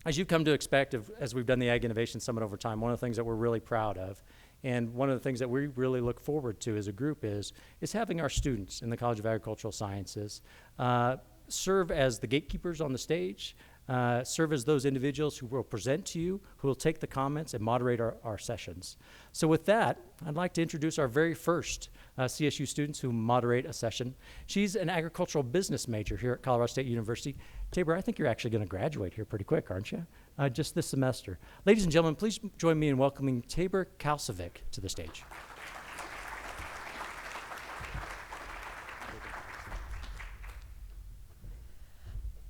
As you've come to expect, as we've done the Ag Innovation Summit over time, one of the things that we're really proud of, and one of the things that we really look forward to as a group is having our students in the College of Agricultural Sciences serve as the gatekeepers on the stage, serve as those individuals who will present to you, who will take the comments and moderate our sessions. So with that, I'd like to introduce our very first CSU students who moderate a session. She's an agricultural business major here at Colorado State University. Tabor, I think you're actually going to graduate here pretty quick, aren't you? Just this semester. Ladies and gentlemen, please join me in welcoming Tabor Kalsovic to the stage.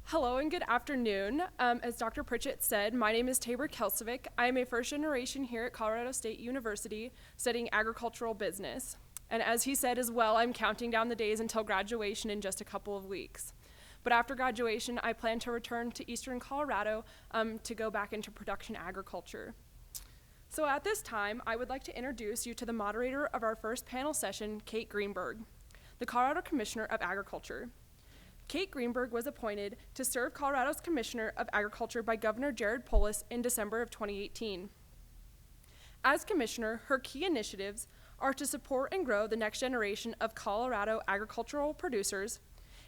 Hello and good afternoon. As Dr. Pritchett said, my name is Tabor Kalsovic. I am a first generation here at Colorado State University studying agricultural business. And as he said as well, I'm counting down the days until graduation in just a couple of weeks. But after graduation, I plan to return to Eastern Colorado to go back into production agriculture. So at this time, I would like to introduce you to the moderator of our first panel session, Kate Greenberg, the Colorado Commissioner of Agriculture. Kate Greenberg was appointed to serve Colorado's Commissioner of Agriculture by Governor Jared Polis in December of 2018. As Commissioner, her key initiatives are to support and grow the next generation of Colorado agricultural producers,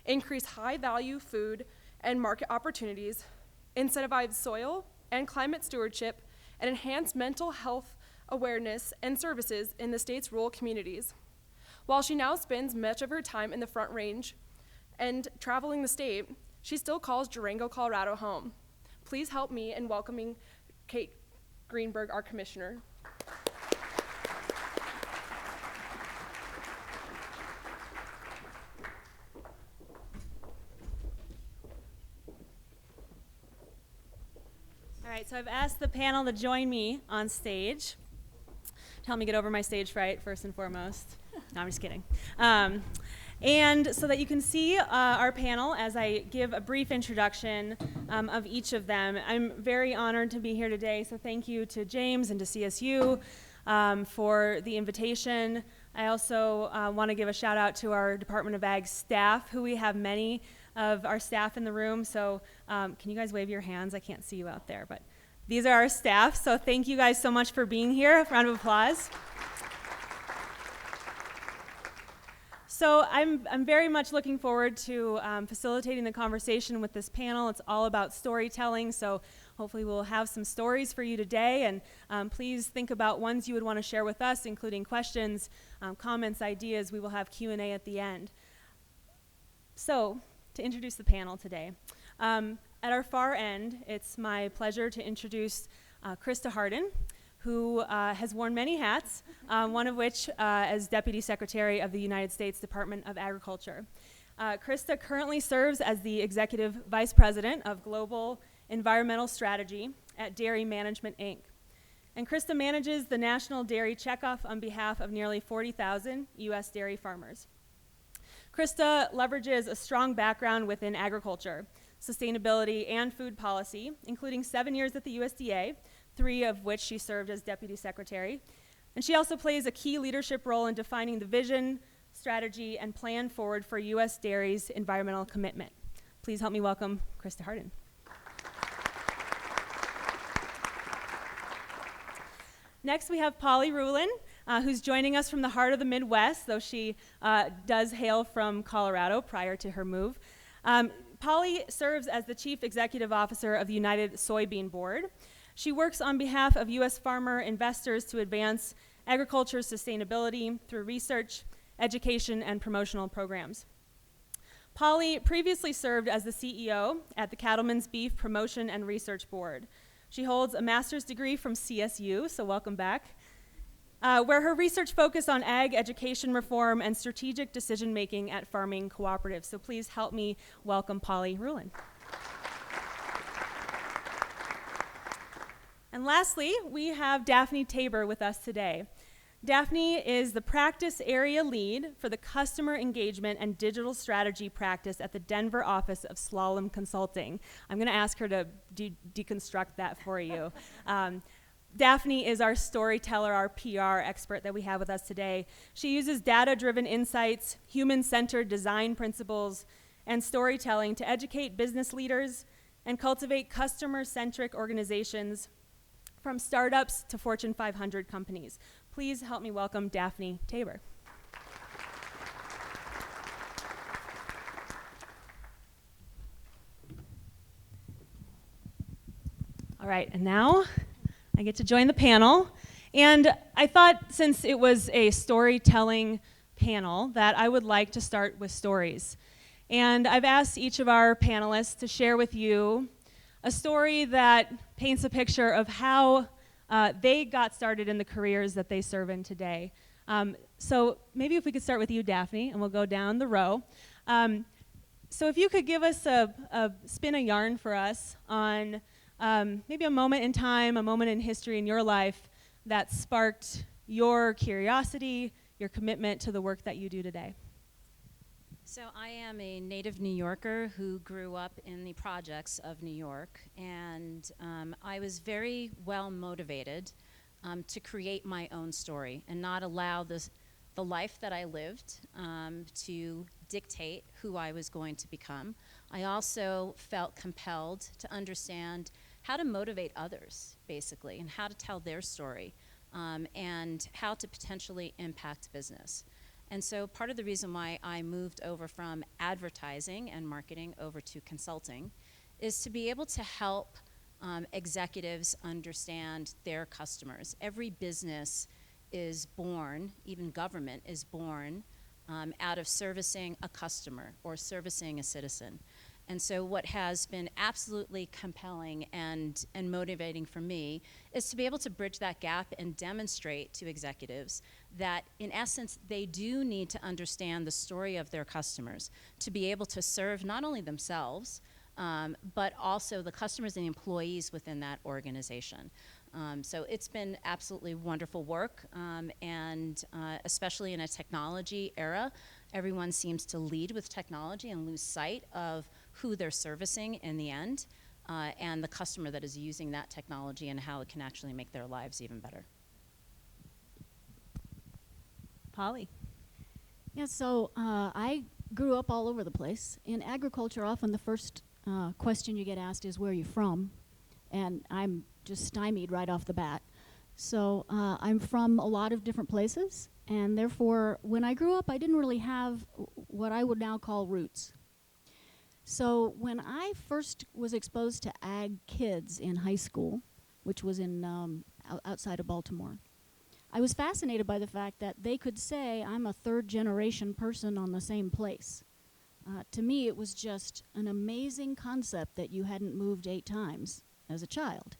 increase high-value food and market opportunities, incentivize soil and climate stewardship, and enhance mental health awareness and services in the state's rural communities. While she now spends much of her time in the Front Range and traveling the state, she still calls Durango, Colorado home. Please help me in welcoming Kate Greenberg, our Commissioner. All right, so I've asked the panel to join me on stage. Help me get over my stage fright, first and foremost. No, I'm just kidding. And so that you can see our panel as I give a brief introduction of each of them. I'm very honored to be here today, so thank you to James and to CSU for the invitation. I also want to give a shout out to our Department of Ag staff, who we have many of our staff in the room. So can you guys wave your hands? I can't see you out there, but these are our staff. So thank you guys so much for being here. A round of applause. So I'm very much looking forward to facilitating the conversation with this panel. It's all about storytelling, so hopefully we'll have some stories for you today, and please think about ones you would want to share with us, including questions, comments, ideas. We will have Q&A at the end. So, to introduce the panel today. At our far end, it's my pleasure to introduce Krysta Harden, who has worn many hats, one of which as Deputy Secretary of the United States Department of Agriculture. Krysta currently serves as the Executive Vice President of Global Environmental Strategy at Dairy Management, Inc. And Krysta manages the National Dairy Checkoff on behalf of nearly 40,000 U.S. dairy farmers. Krysta leverages a strong background within agriculture, sustainability, and food policy, including 7 years at the USDA, 3 of which she served as Deputy Secretary. And she also plays a key leadership role in defining the vision, strategy, and plan forward for U.S. dairy's environmental commitment. Please help me welcome Krysta Harden. Next, we have Polly Ruhland, who's joining us from the heart of the Midwest, though she does hail from Colorado prior to her move. Polly serves as the Chief Executive Officer of the United Soybean Board. She works on behalf of U.S. farmer investors to advance agriculture sustainability through research, education, and promotional programs. Polly previously served as the CEO at the Cattlemen's Beef Promotion and Research Board. She holds a master's degree from CSU, so welcome back, where her research focused on ag education reform and strategic decision-making at farming cooperatives. So please help me welcome Polly Ruhland. And lastly, we have Daphne Tabor with us today. Daphne is the practice area lead for the customer engagement and digital strategy practice at the Denver office of Slalom Consulting. I'm going to ask her to deconstruct that for you. Daphne is our storyteller, our PR expert that we have with us today. She uses data-driven insights, human-centered design principles, and storytelling to educate business leaders, and cultivate customer-centric organizations from startups to Fortune 500 companies. Please help me welcome Daphne Tabor. All right, and now I get to join the panel. And I thought, since it was a storytelling panel, that I would like to start with stories. And I've asked each of our panelists to share with you a story that paints a picture of how they got started in the careers that they serve in today. So maybe if we could start with you, Daphne, and we'll go down the row. So if you could give us spin a yarn for us on maybe a moment in time, a moment in history in your life that sparked your curiosity, your commitment to the work that you do today. So I am a native New Yorker who grew up in the projects of New York, and I was very well motivated to create my own story and not allow the life that I lived to dictate who I was going to become. I also felt compelled to understand how to motivate others, basically, and how to tell their story, and how to potentially impact business. And so part of the reason why I moved over from advertising and marketing over to consulting is to be able to help executives understand their customers. Every business is born, even government is born, out of servicing a customer or servicing a citizen. And so what has been absolutely compelling and motivating for me is to be able to bridge that gap and demonstrate to executives that, in essence, they do need to understand the story of their customers to be able to serve not only themselves, but also the customers and the employees within that organization. So it's been absolutely wonderful work, and especially in a technology era, everyone seems to lead with technology and lose sight of who they're servicing in the end, and the customer that is using that technology and how it can actually make their lives even better. Polly. Yeah, so I grew up all over the place. In agriculture, often the first question you get asked is, where are you from? And I'm just stymied right off the bat. So I'm from a lot of different places, and therefore, when I grew up, I didn't really have what I would now call roots. So when I first was exposed to ag kids in high school, which was in outside of Baltimore, I was fascinated by the fact that they could say, I'm a third generation person on the same place. To me, it was just an amazing concept that you hadn't moved 8 times as a child.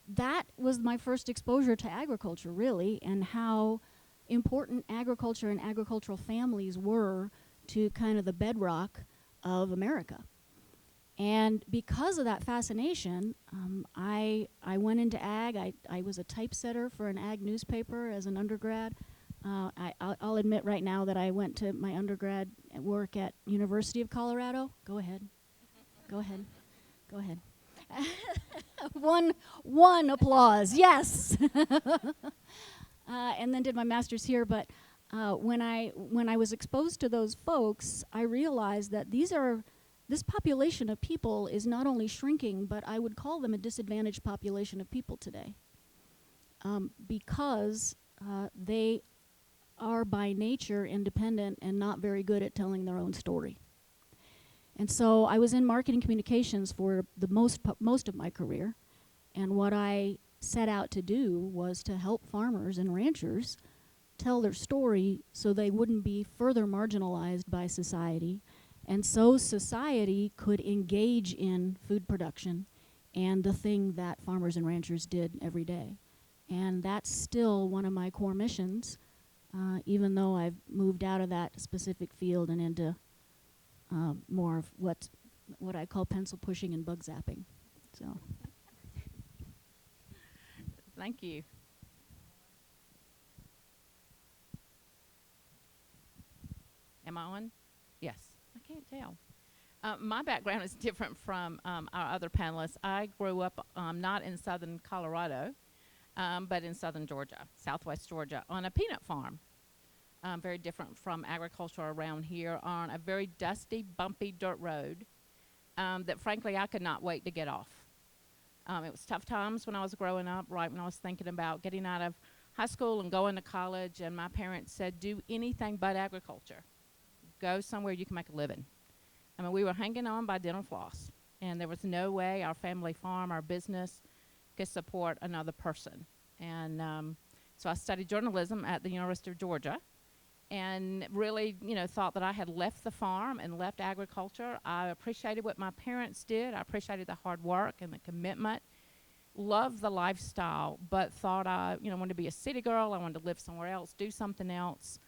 That was my first exposure to agriculture, really, and how important agriculture and agricultural families were to kind of the bedrock of America. And because of that fascination, I went into ag. I was a typesetter for an ag newspaper as an undergrad. I'll admit right now that I went to my undergrad work at University of Colorado. Go ahead. Go ahead. Go ahead. One applause, yes. And then did my master's here. But when I was exposed to those folks, I realized that this population of people is not only shrinking, but I would call them a disadvantaged population of people today, because they are by nature independent and not very good at telling their own story. And so I was in marketing communications for the most of my career, and what I set out to do was to help farmers and ranchers tell their story so they wouldn't be further marginalized by society, and so society could engage in food production and the thing that farmers and ranchers did every day. And that's still one of my core missions, even though I've moved out of that specific field and into more of what I call pencil pushing and bug zapping. So, thank you. Am I on? Yes. I can't tell. My background is different from our other panelists. I grew up not in southern Colorado, but in southern Georgia, southwest Georgia, on a peanut farm. Very different from agriculture around here, on a very dusty, bumpy dirt road. that frankly I could not wait to get off. It was tough times when I was growing up, right when I was thinking about getting out of high school and going to college, and my parents said, do anything but agriculture. Go somewhere you can make a living. I mean, we were hanging on by dental floss, and there was no way our family farm, our business, could support another person. And so I studied journalism at the University of Georgia, and really, thought that I had left the farm and left agriculture. I appreciated what my parents did. I appreciated the hard work and the commitment. Loved the lifestyle, but thought I, wanted to be a city girl. I wanted to live somewhere else, do something else,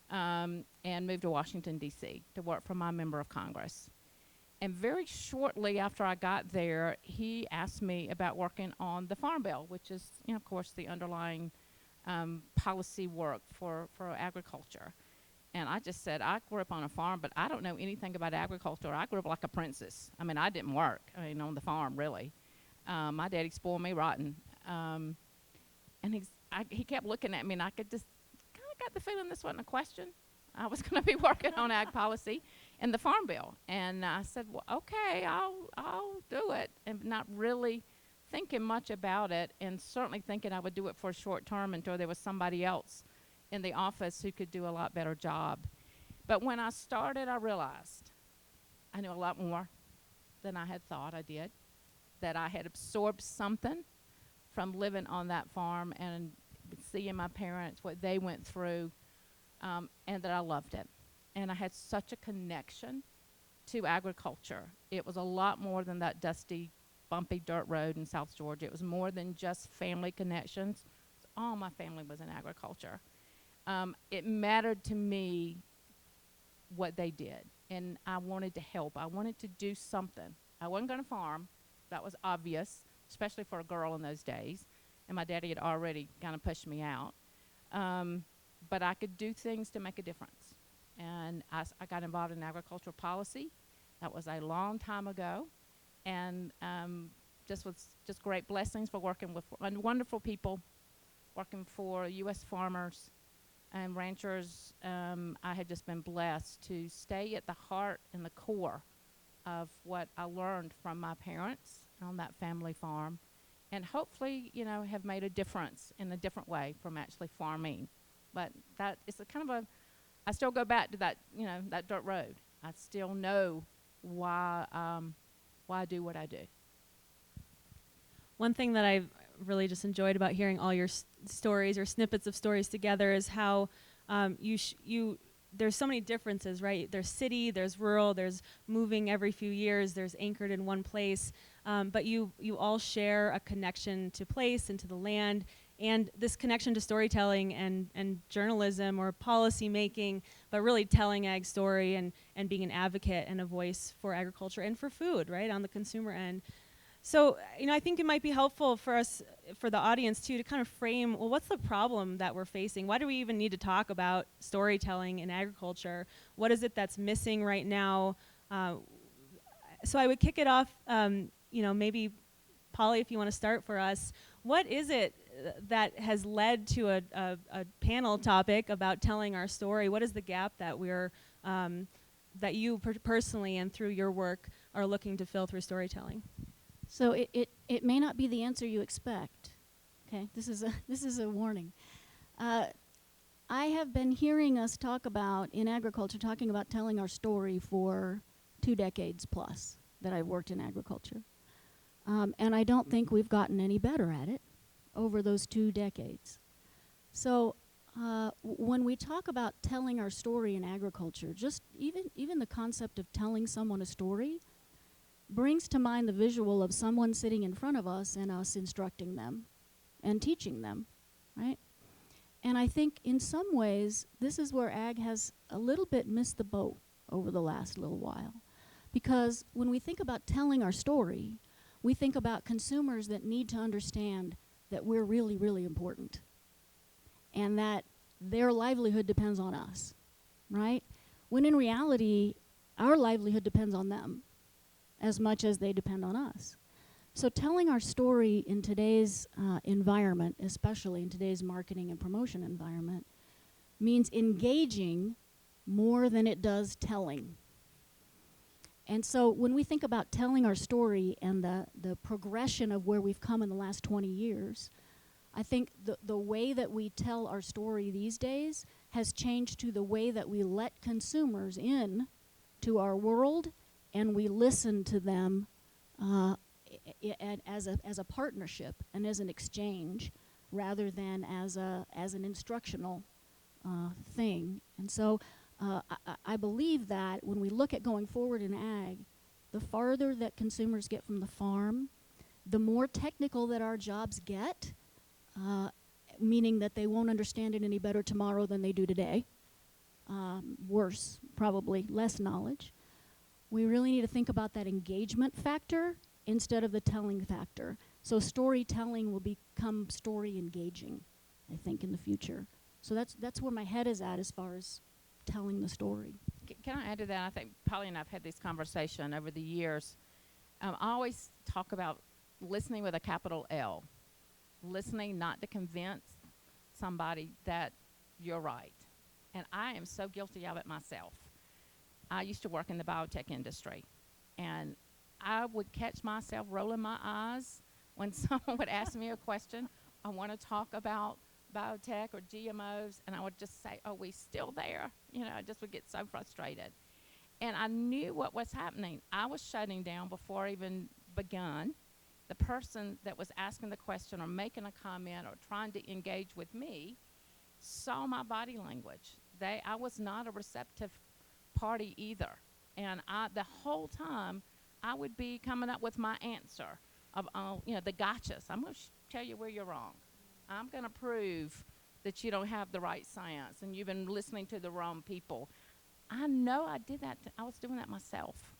and moved to Washington, D.C. to work for my member of Congress. And very shortly after I got there, he asked me about working on the Farm Bill, which is, of course, the underlying policy work for agriculture. And I just said, I grew up on a farm, but I don't know anything about agriculture. I grew up like a princess. I mean, I didn't work, on the farm, really. My daddy spoiled me rotten. And he kept looking at me, and I could just kind of got the feeling this wasn't a question. I was going to be working on ag policy and the Farm Bill. And I said, well, okay, I'll do it. And not really thinking much about it, and certainly thinking I would do it for a short term until there was somebody else in the office who could do a lot better job. But when I started, I realized I knew a lot more than I had thought I did, that I had absorbed something from living on that farm and seeing my parents, what they went through, and that I loved it. And I had such a connection to agriculture. It was a lot more than that dusty, bumpy dirt road in South Georgia. It was more than just family connections. All my family was in agriculture. It mattered to me what they did, and I wanted to help. I wanted to do something. I wasn't going to farm. That was obvious, especially for a girl in those days, and my daddy had already kind of pushed me out. But I could do things to make a difference, and I got involved in agricultural policy. That was a long time ago, and just great blessings for working with wonderful people, working for U.S. farmers and ranchers. I had just been blessed to stay at the heart and the core of what I learned from my parents on that family farm, and hopefully, have made a difference in a different way from actually farming. But that is a kind of I still go back to that, that dirt road. I still know why I do what I do. One thing that I've really just enjoyed about hearing all your stories or snippets of stories together is how there's so many differences, right? There's city, there's rural, there's moving every few years, there's anchored in one place, but you all share a connection to place and to the land, and this connection to storytelling and journalism or policy making, but really telling ag story and being an advocate and a voice for agriculture and for food, right, on the consumer end. So, I think it might be helpful for us, for the audience too, to kind of frame, well, what's the problem that we're facing? Why do we even need to talk about storytelling in agriculture? What is it that's missing right now? So I would kick it off, maybe Polly, if you want to start for us. What is it that has led to a panel topic about telling our story? What is the gap that that you personally and through your work are looking to fill through storytelling? So it may not be the answer you expect. Okay, this is a warning. I have been hearing us talk about, in agriculture, talking about telling our story for 2 decades plus that I've worked in agriculture. And I don't think we've gotten any better at it over those 2 decades. So when we talk about telling our story in agriculture, just even the concept of telling someone a story brings to mind the visual of someone sitting in front of us and us instructing them and teaching them, right? And I think in some ways, this is where ag has a little bit missed the boat over the last little while. Because when we think about telling our story, we think about consumers that need to understand that we're really, really important and that their livelihood depends on us, right? When in reality, our livelihood depends on them as much as they depend on us. So telling our story in today's environment, especially in today's marketing and promotion environment, means engaging more than it does telling. And so when we think about telling our story and the progression of where we've come in the last 20 years, I think the way that we tell our story these days has changed to the way that we let consumers in to our world, and we listen to them as a partnership and as an exchange, rather than as an instructional thing. And so I believe that when we look at going forward in ag, the farther that consumers get from the farm, the more technical that our jobs get, meaning that they won't understand it any better tomorrow than they do today. Worse, probably less knowledge. We really need to think about that engagement factor instead of the telling factor. So storytelling will become story engaging, I think, in the future. So that's where my head is at as far as telling the story. Can I add to that? I think Polly and I have had this conversation over the years. I always talk about listening with a capital L. Listening not to convince somebody that you're right. And I am so guilty of it myself. I used to work in the biotech industry, and I would catch myself rolling my eyes when someone would ask me a question. I want to talk about biotech or GMOs, and I would just say, "Oh, we still there?" You know, I just would get so frustrated. And I knew what was happening. I was shutting down before I even begun. The person that was asking the question or making a comment or trying to engage with me saw my body language. I was not a receptive party either. And the whole time, I would be coming up with my answer of, the gotchas. I'm going to tell you where you're wrong. I'm going to prove that you don't have the right science and you've been listening to the wrong people. I know I did that. I was doing that myself.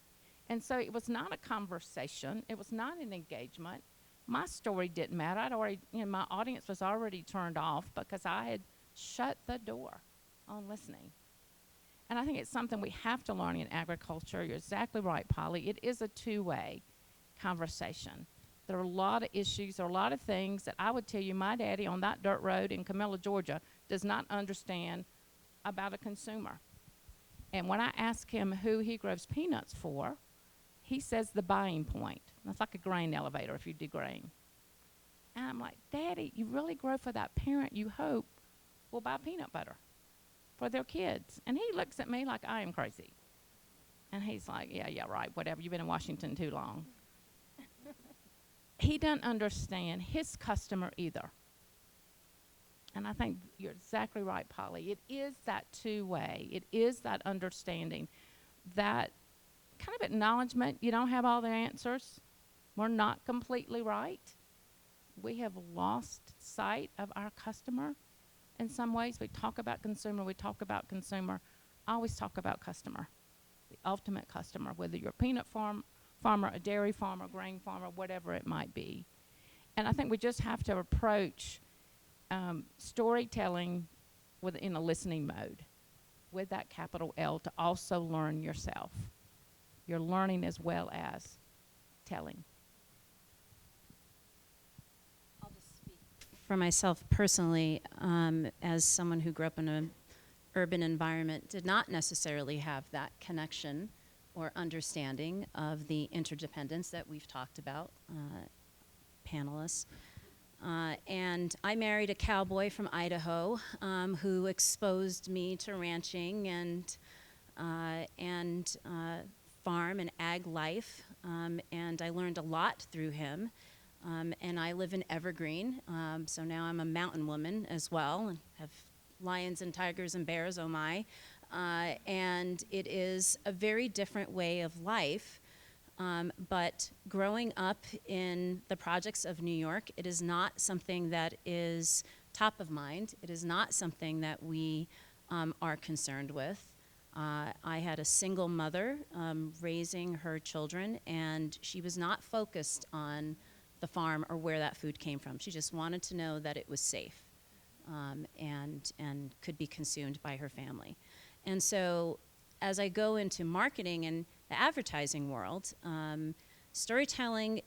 And so it was not a conversation. It was not an engagement. My story didn't matter. I'd already, my audience was already turned off because I had shut the door on listening. And I think it's something we have to learn in agriculture. You're exactly right, Polly. It is a two-way conversation. There are a lot of issues, there are a lot of things that I would tell you my daddy on that dirt road in Camilla, Georgia, does not understand about a consumer. And when I ask him who he grows peanuts for, he says the buying point. That's like a grain elevator if you do grain. And I'm like, Daddy, you really grow for that parent you hope will buy peanut butter for their kids. And he looks at me like I am crazy. And he's like, yeah, right, whatever. You've been in Washington too long. He doesn't understand his customer either. And I think you're exactly right, Polly. It is that two-way. It is that understanding, that kind of acknowledgement. You don't have all the answers. We're not completely right. We have lost sight of our customer in some ways. We talk about consumer. I always talk about customer, the ultimate customer, whether you're a peanut farmer, a dairy farmer, grain farmer, whatever it might be. And I think we just have to approach storytelling in a listening mode with that capital L to also learn yourself. You're learning as well as telling. I'll just speak for myself personally, as someone who grew up in an urban environment, did not necessarily have that connection or understanding of the interdependence that we've talked about, panelists. And I married a cowboy from Idaho who exposed me to ranching and farm and ag life, and I learned a lot through him. And I live in Evergreen, so now I'm a mountain woman as well, and have lions and tigers and bears, oh my. And it is a very different way of life. But growing up in the projects of New York, it is not something that is top of mind. It is not something that we are concerned with. I had a single mother raising her children, and she was not focused on the farm or where that food came from. She just wanted to know that it was safe and could be consumed by her family. And so as I go into marketing and the advertising world, storytelling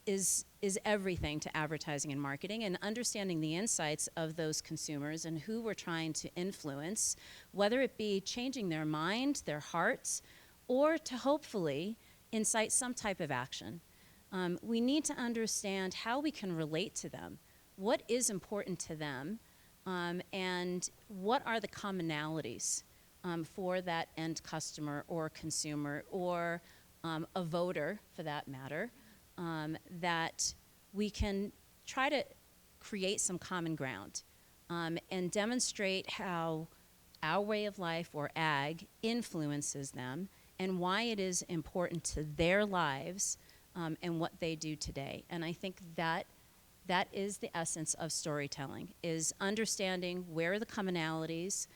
is everything to advertising and marketing, and understanding the insights of those consumers and who we're trying to influence, whether it be changing their mind, their hearts, or to hopefully incite some type of action. We need to understand how we can relate to them, what is important to them, and what are the commonalities for that end customer or consumer or a voter, for that matter, that we can try to create some common ground and demonstrate how our way of life or ag influences them and why it is important to their lives and what they do today. And I think that is the essence of storytelling, is understanding where are the commonalities,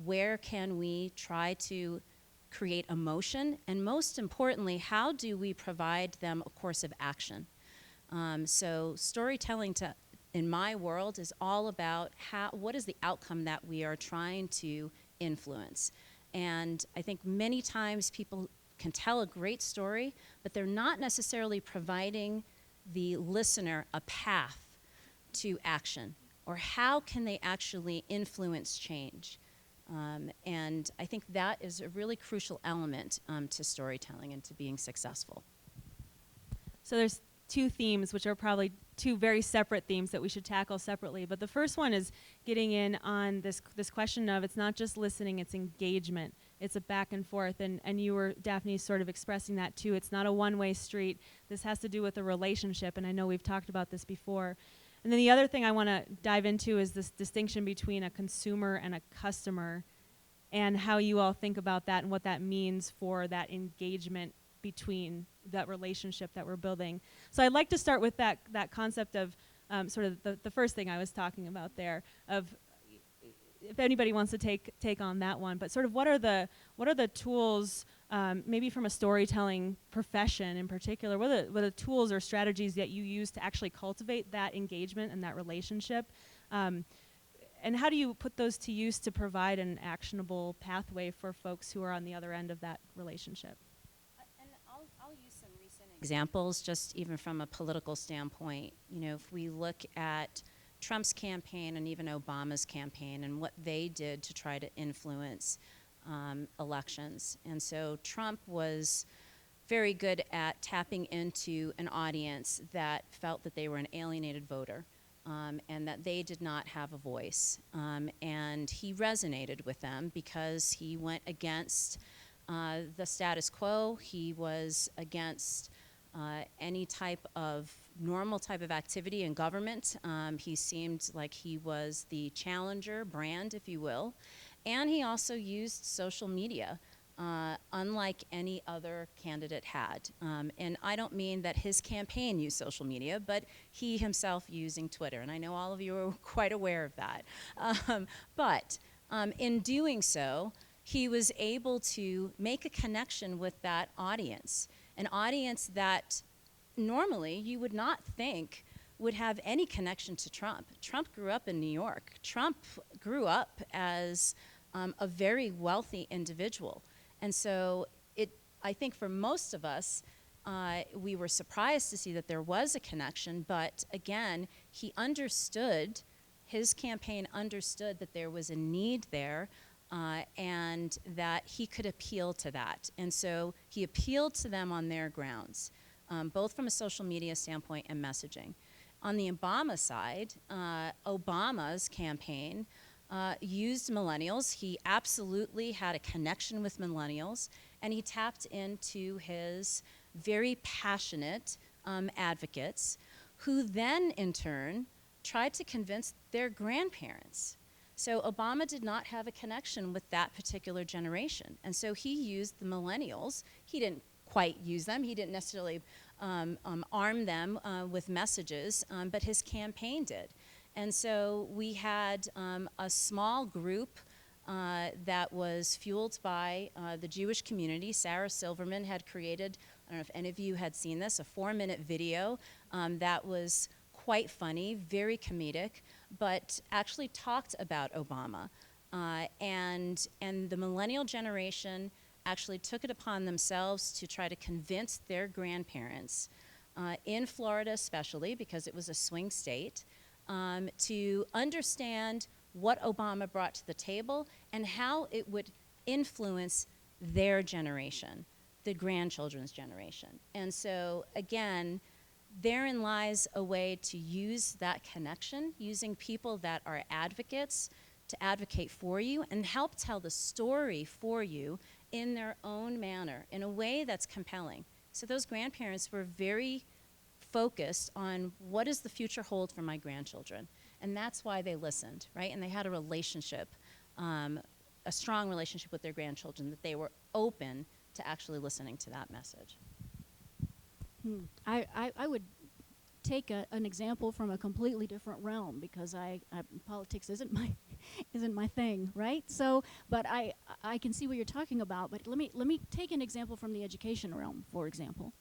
where can we try to create emotion, and most importantly, how do we provide them a course of action? So storytelling in my world is all about what is the outcome that we are trying to influence. And I think many times people can tell a great story, but they're not necessarily providing the listener a path to action, or how can they actually influence change. And I think that is a really crucial element to storytelling and to being successful. So there's two themes, which are probably two very separate themes that we should tackle separately. But the first one is getting in on this question of, it's not just listening, it's engagement. It's a back and forth. And you were, Daphne, sort of expressing that too. It's not a one-way street. This has to do with a relationship, and I know we've talked about this before. And then the other thing I want to dive into is this distinction between a consumer and a customer, and how you all think about that and what that means for that engagement between that relationship that we're building. So I'd like to start with that concept of sort of the first thing I was talking about there, of if anybody wants to take on that one, but sort of what are the tools, maybe from a storytelling profession in particular, what are the tools or strategies that you use to actually cultivate that engagement and that relationship? And how do you put those to use to provide an actionable pathway for folks who are on the other end of that relationship? And I'll use some recent examples, just even from a political standpoint. You know, if we look at Trump's campaign and even Obama's campaign and what they did to try to influence elections. And so Trump was very good at tapping into an audience that felt that they were an alienated voter. And that they did not have a voice. And he resonated with them because he went against the status quo. He was against any type of normal type of activity in government. He seemed like he was the challenger brand, if you will. And he also used social media, unlike any other candidate had. And I don't mean that his campaign used social media, but he himself using Twitter. And I know all of you are quite aware of that. But in doing so, he was able to make a connection with that audience, an audience that normally you would not think would have any connection to Trump. Trump grew up in New York. Trump grew up as a very wealthy individual. And so I think for most of us, we were surprised to see that there was a connection, but again, his campaign understood that there was a need there, and that he could appeal to that. And so he appealed to them on their grounds, both from a social media standpoint and messaging. On the Obama side, Obama's campaign used millennials. He absolutely had a connection with millennials, and he tapped into his very passionate advocates, who then in turn tried to convince their grandparents. So Obama did not have a connection with that particular generation, and so he used the millennials. He didn't quite use them. He didn't necessarily arm them with messages, but his campaign did. And so we had a small group that was fueled by the Jewish community. Sarah Silverman had created, I don't know if any of you had seen this, a 4-minute video that was quite funny, very comedic, but actually talked about Obama. And the millennial generation actually took it upon themselves to try to convince their grandparents, in Florida especially, because it was a swing state, to understand what Obama brought to the table and how it would influence their generation, the grandchildren's generation. And so again, therein lies a way to use that connection, using people that are advocates to advocate for you and help tell the story for you in their own manner, in a way that's compelling. So those grandparents were very focused on what does the future hold for my grandchildren. And that's why they listened, right? And they had a relationship, a strong relationship with their grandchildren, that they were open to actually listening to that message. I would take an example from a completely different realm, because politics isn't my thing, right? So, but I can see what you're talking about. But let me take an example from the education realm, for example.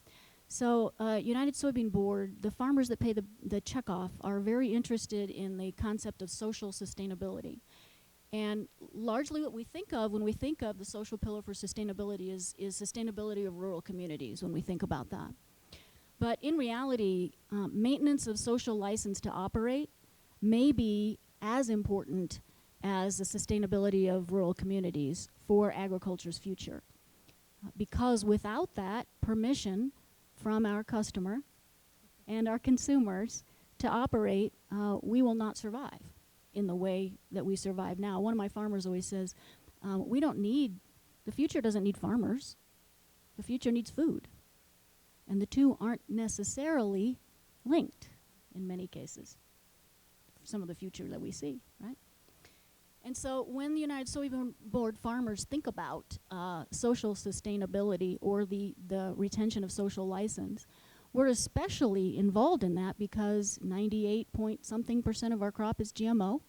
So, United Soybean Board, the farmers that pay the checkoff are very interested in the concept of social sustainability. And largely what we think of when we think of the social pillar for sustainability is sustainability of rural communities when we think about that. But in reality, maintenance of social license to operate may be as important as the sustainability of rural communities for agriculture's future. Because without that permission from our customer and our consumers to operate, we will not survive in the way that we survive now. One of my farmers always says, the future doesn't need farmers. The future needs food. And the two aren't necessarily linked in many cases, some of the future that we see, right? And so when the United Soybean Board farmers think about social sustainability or the retention of social license, we're especially involved in that because 98-point-something% of our crop is GMO,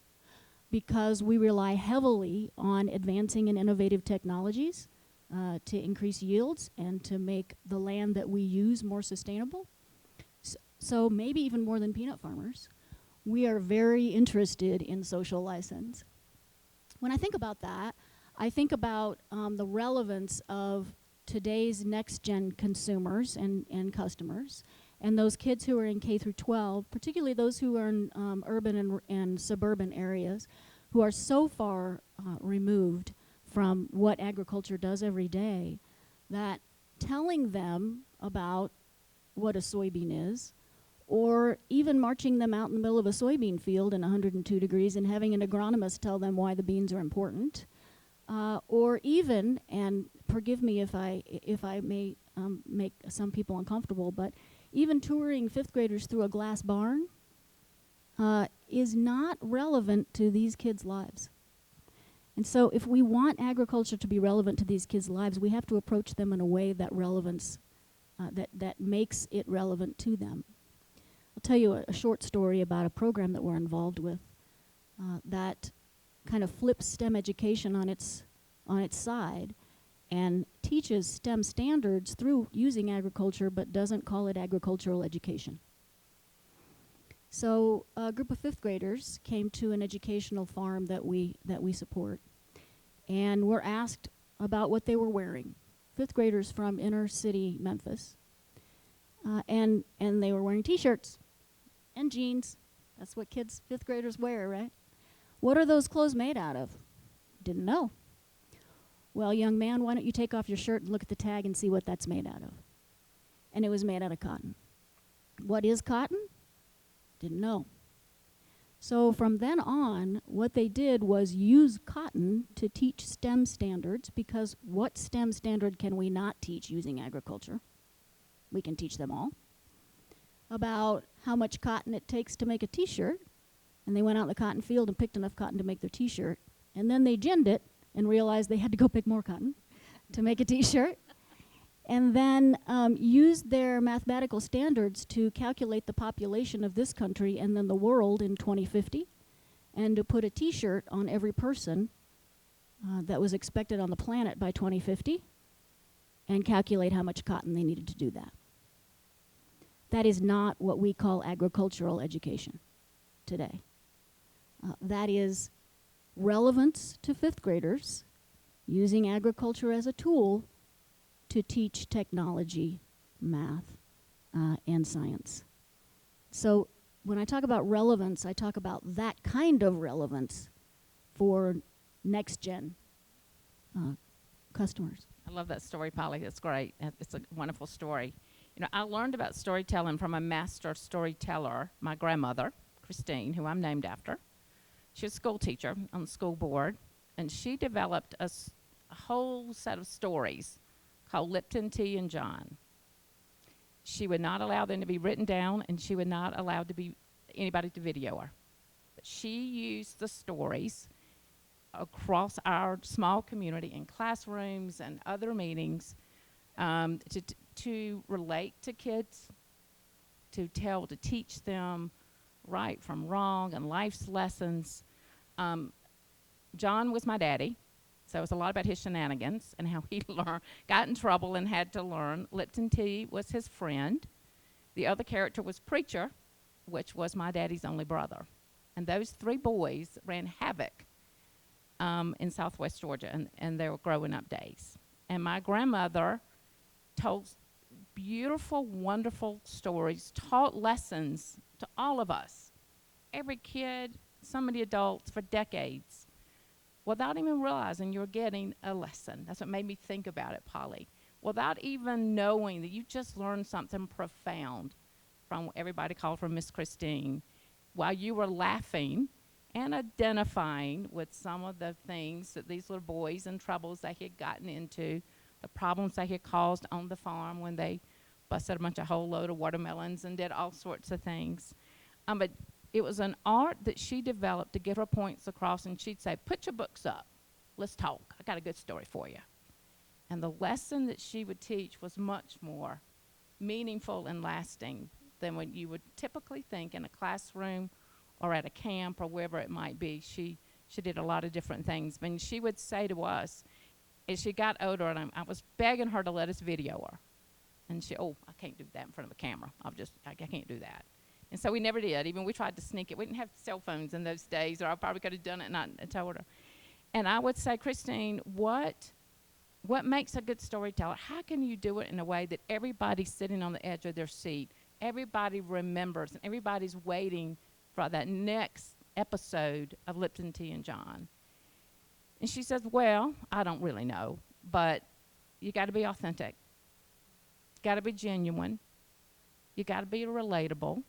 because we rely heavily on advancing and innovative technologies to increase yields and to make the land that we use more sustainable. So maybe even more than peanut farmers, we are very interested in social license. When I think about that, I think about the relevance of today's next-gen consumers and customers, and those kids who are in K through 12, particularly those who are in urban and suburban areas, who are so far removed from what agriculture does every day, that telling them about what a soybean is, or even marching them out in the middle of a soybean field in 102 degrees and having an agronomist tell them why the beans are important, or even, and forgive me if I may make some people uncomfortable, but even touring fifth graders through a glass barn is not relevant to these kids' lives. And so if we want agriculture to be relevant to these kids' lives, we have to approach them in a way that that makes it relevant to them. I'll tell you a short story about a program that we're involved with that kind of flips STEM education on its side and teaches STEM standards through using agriculture, but doesn't call it agricultural education. So a group of fifth graders came to an educational farm that we support, and were asked about what they were wearing. Fifth graders from inner city Memphis, and they were wearing T-shirts and jeans. That's what fifth graders wear, right? What are those clothes made out of? Didn't know. Well, young man, why don't you take off your shirt and look at the tag and see what that's made out of? And it was made out of cotton. What is cotton? Didn't know. So from then on, what they did was use cotton to teach STEM standards, because what STEM standard can we not teach using agriculture? We can teach them all. About how much cotton it takes to make a T-shirt, and they went out in the cotton field and picked enough cotton to make their T-shirt, and then they ginned it and realized they had to go pick more cotton to make a T-shirt, and then used their mathematical standards to calculate the population of this country and then the world in 2050, and to put a T-shirt on every person that was expected on the planet by 2050, and calculate how much cotton they needed to do that. That is not what we call agricultural education today. That is relevance to fifth graders, using agriculture as a tool to teach technology, math, and science. So when I talk about relevance, I talk about that kind of relevance for next-gen customers. I love that story, Polly. That's great. It's a wonderful story. You know, I learned about storytelling from a master storyteller, my grandmother, Christine, who I'm named after. She was a school teacher on the school board, and she developed a whole set of stories called Lipton Tea and John. She would not allow them to be written down, and she would not allow anybody to video her. But she used the stories across our small community in classrooms and other meetings to relate to kids, to teach them right from wrong and life's lessons. John was my daddy, so it was a lot about his shenanigans and how he got in trouble and had to learn. Lipton Tea was his friend. The other character was Preacher, which was my daddy's only brother. And those three boys ran havoc in southwest Georgia and their growing up days. And my grandmother told beautiful, wonderful stories, taught lessons to all of us, every kid, some of the adults, for decades, without even realizing you're getting a lesson. That's what made me think about it, Polly. Without even knowing that you just learned something profound from what everybody called from Miss Christine, while you were laughing and identifying with some of the things that these little boys and troubles they had gotten into, the problems they had caused on the farm when they busted a whole load of watermelons and did all sorts of things. But it was an art that she developed to get her points across, and she'd say, put your books up. Let's talk. I got a good story for you. And the lesson that she would teach was much more meaningful and lasting than what you would typically think in a classroom or at a camp or wherever it might be. She did a lot of different things. But she would say to us, as she got older, and I was begging her to let us video her. And she, I can't do that in front of a camera. I can't do that. And so we never did. Even we tried to sneak it. We didn't have cell phones in those days, or I probably could have done it and not told her. And I would say, Christine, what makes a good storyteller? How can you do it in a way that everybody's sitting on the edge of their seat, everybody remembers, and everybody's waiting for that next episode of Lipton Tea and John? And she says, well, I don't really know, but you got to be authentic. Got to be genuine. You got to be relatable.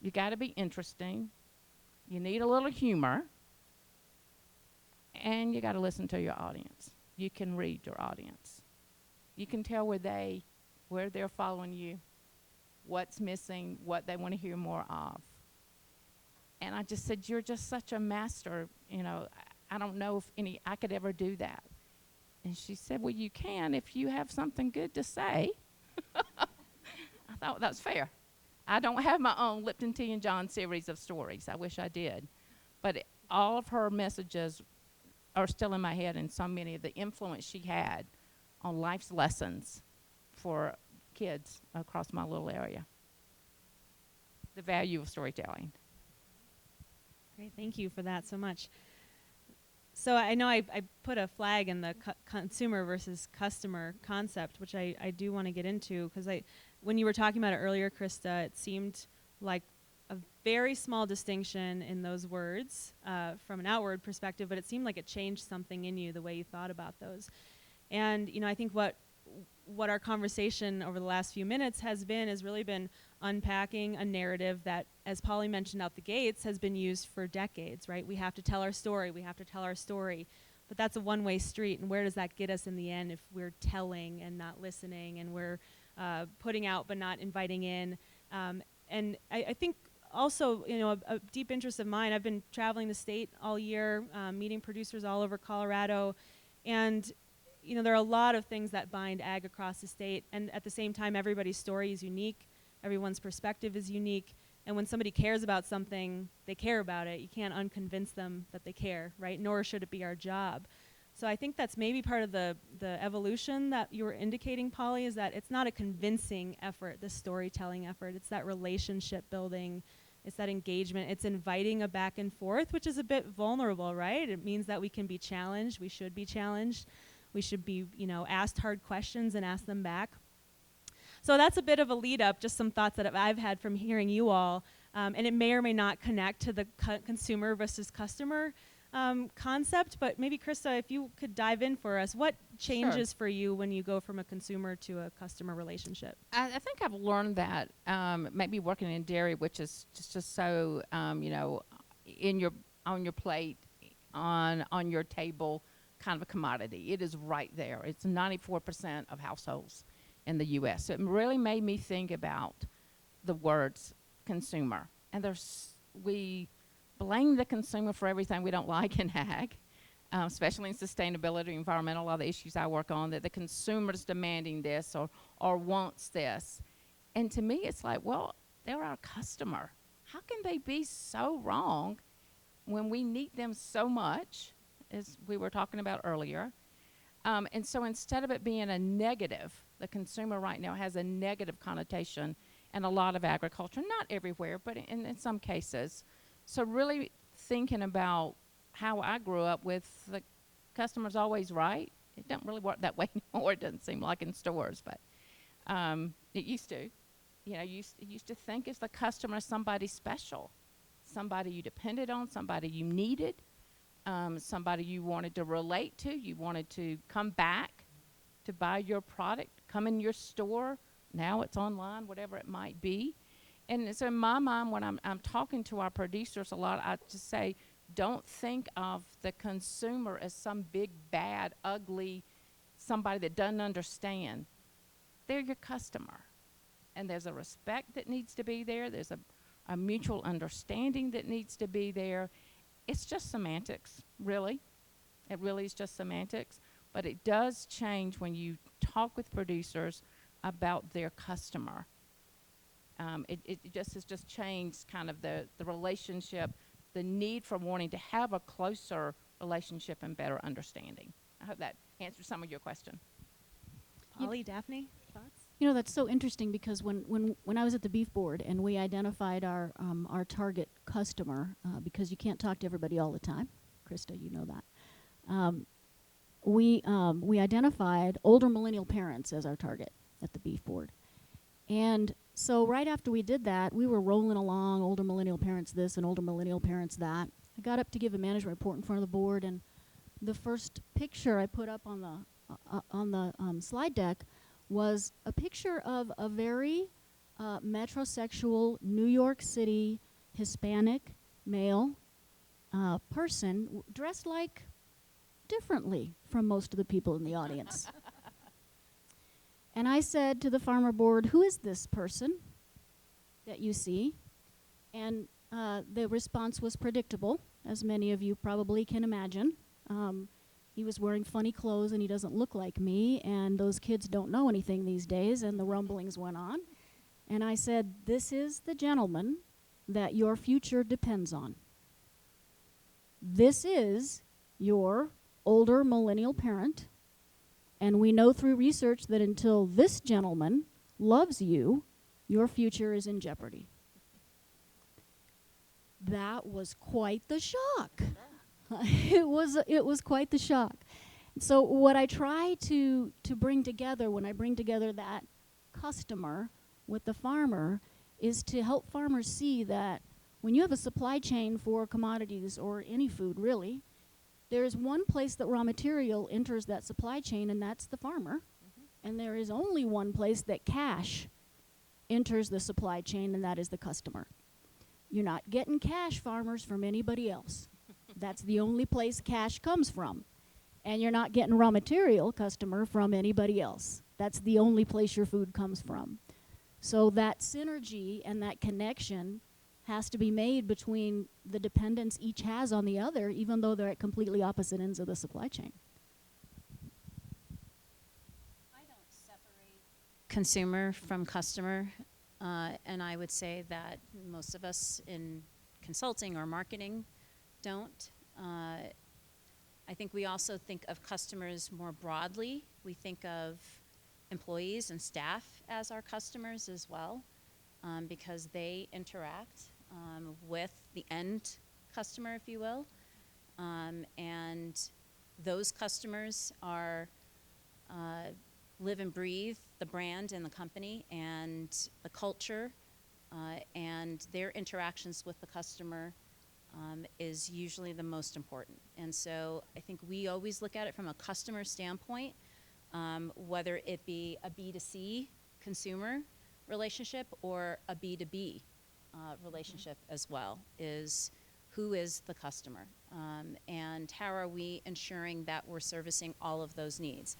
You got to be interesting. You need a little humor. And you got to listen to your audience. You can read your audience. You can tell where they're following you, what's missing, what they want to hear more of. And I just said, you're just such a master. You know, I don't know if I could ever do that. And she said, well, you can if you have something good to say. I thought that was fair. I don't have my own Lipton Tea and John series of stories. I wish I did. But all of her messages are still in my head, and so many of the influence she had on life's lessons for kids across my little area. The value of storytelling. Great, thank you for that so much. So I know I put a flag in the consumer versus customer concept, which I do want to get into, because when you were talking about it earlier, Krysta, it seemed like a very small distinction in those words from an outward perspective, but it seemed like it changed something in you, the way you thought about those. And I think what our conversation over the last few minutes has really been unpacking a narrative that, as Polly mentioned out the gates, has been used for decades, right? We have to tell our story. But that's a one-way street, and where does that get us in the end if we're telling and not listening, and we're putting out but not inviting in? And I think also, a deep interest of mine, I've been traveling the state all year, meeting producers all over Colorado, and there are a lot of things that bind ag across the state, and at the same time, everybody's story is unique, everyone's perspective is unique, and when somebody cares about something, they care about it. You can't unconvince them that they care, right? Nor should it be our job. So I think that's maybe part of the evolution that you were indicating, Polly, is that it's not a convincing effort, the storytelling effort. It's that relationship building. It's that engagement. It's inviting a back and forth, which is a bit vulnerable, right? It means that we can be challenged. We should be challenged. We should be, asked hard questions and ask them back. So that's a bit of a lead up, just some thoughts that I've had from hearing you all. And it may or may not connect to the consumer versus customer concept, but maybe Krysta, if you could dive in for us, what changes for you when you go from a consumer to a customer relationship? I think I've learned that maybe working in dairy, which is just so in your on your plate, on your table, kind of a commodity. It is right there. It's 94% of households in the U.S. So it really made me think about the words consumer, and we blame the consumer for everything we don't like in ag, especially in sustainability, environmental, a lot of the issues I work on, that the consumer's demanding this or wants this. And to me, it's like, well, they're our customer. How can they be so wrong when we need them so much, as we were talking about earlier? And so instead of it being a negative, the consumer right now has a negative connotation in a lot of agriculture, not everywhere, but in some cases. So really thinking about how I grew up with the customer's always right. It doesn't really work that way anymore. It doesn't seem like in stores, but it used to. You used to think as the customer somebody special, somebody you depended on, somebody you needed, somebody you wanted to relate to, you wanted to come back to buy your product, come in your store. Now it's online, whatever it might be. And so in my mind, when I'm talking to our producers a lot, I just say, don't think of the consumer as some big, bad, ugly, somebody that doesn't understand. They're your customer. And there's a respect that needs to be there. There's a mutual understanding that needs to be there. It's just semantics, really. It really is just semantics. But it does change when you talk with producers about their customer. It just has just changed kind of the relationship, the need for wanting to have a closer relationship and better understanding. I hope that answers some of your question. Holly, Daphne, thoughts? You know, that's so interesting because when I was at the beef board and we identified our target customer, because you can't talk to everybody all the time, Krysta, you know that. We identified older millennial parents as our target at the beef board. And so right after we did that, we were rolling along, older millennial parents this and older millennial parents that. I got up to give a management report in front of the board, and the first picture I put up on the slide deck was a picture of a very metrosexual New York City Hispanic male person dressed like differently from most of the people in the audience. And I said to the farmer board, who is this person that you see? And the response was predictable, as many of you probably can imagine. He was wearing funny clothes and he doesn't look like me, and those kids don't know anything these days, and the rumblings went on. And I said, this is the gentleman that your future depends on. This is your older millennial parent. And we know through research that until this gentleman loves you, your future is in jeopardy. That was quite the shock. It was quite the shock. So what I try to bring together when I bring together that customer with the farmer is to help farmers see that when you have a supply chain for commodities or any food really, there's one place that raw material enters that supply chain, and that's the farmer. Mm-hmm. And there is only one place that cash enters the supply chain, and that is the customer. You're not getting cash, farmers, from anybody else. That's the only place cash comes from. And you're not getting raw material, customer, from anybody else. That's the only place your food comes from. So that synergy and that connection has to be made between the dependence each has on the other, even though they're at completely opposite ends of the supply chain. I don't separate consumer from customer, and I would say that most of us in consulting or marketing don't. I think we also think of customers more broadly. We think of employees and staff as our customers as well, because they interact with the end customer, if you will. And those customers are live and breathe the brand and the company and the culture, and their interactions with the customer is usually the most important. And so I think we always look at it from a customer standpoint, whether it be a B2C consumer relationship or a B2B relationship as well, is who is the customer, and how are we ensuring that we're servicing all of those needs.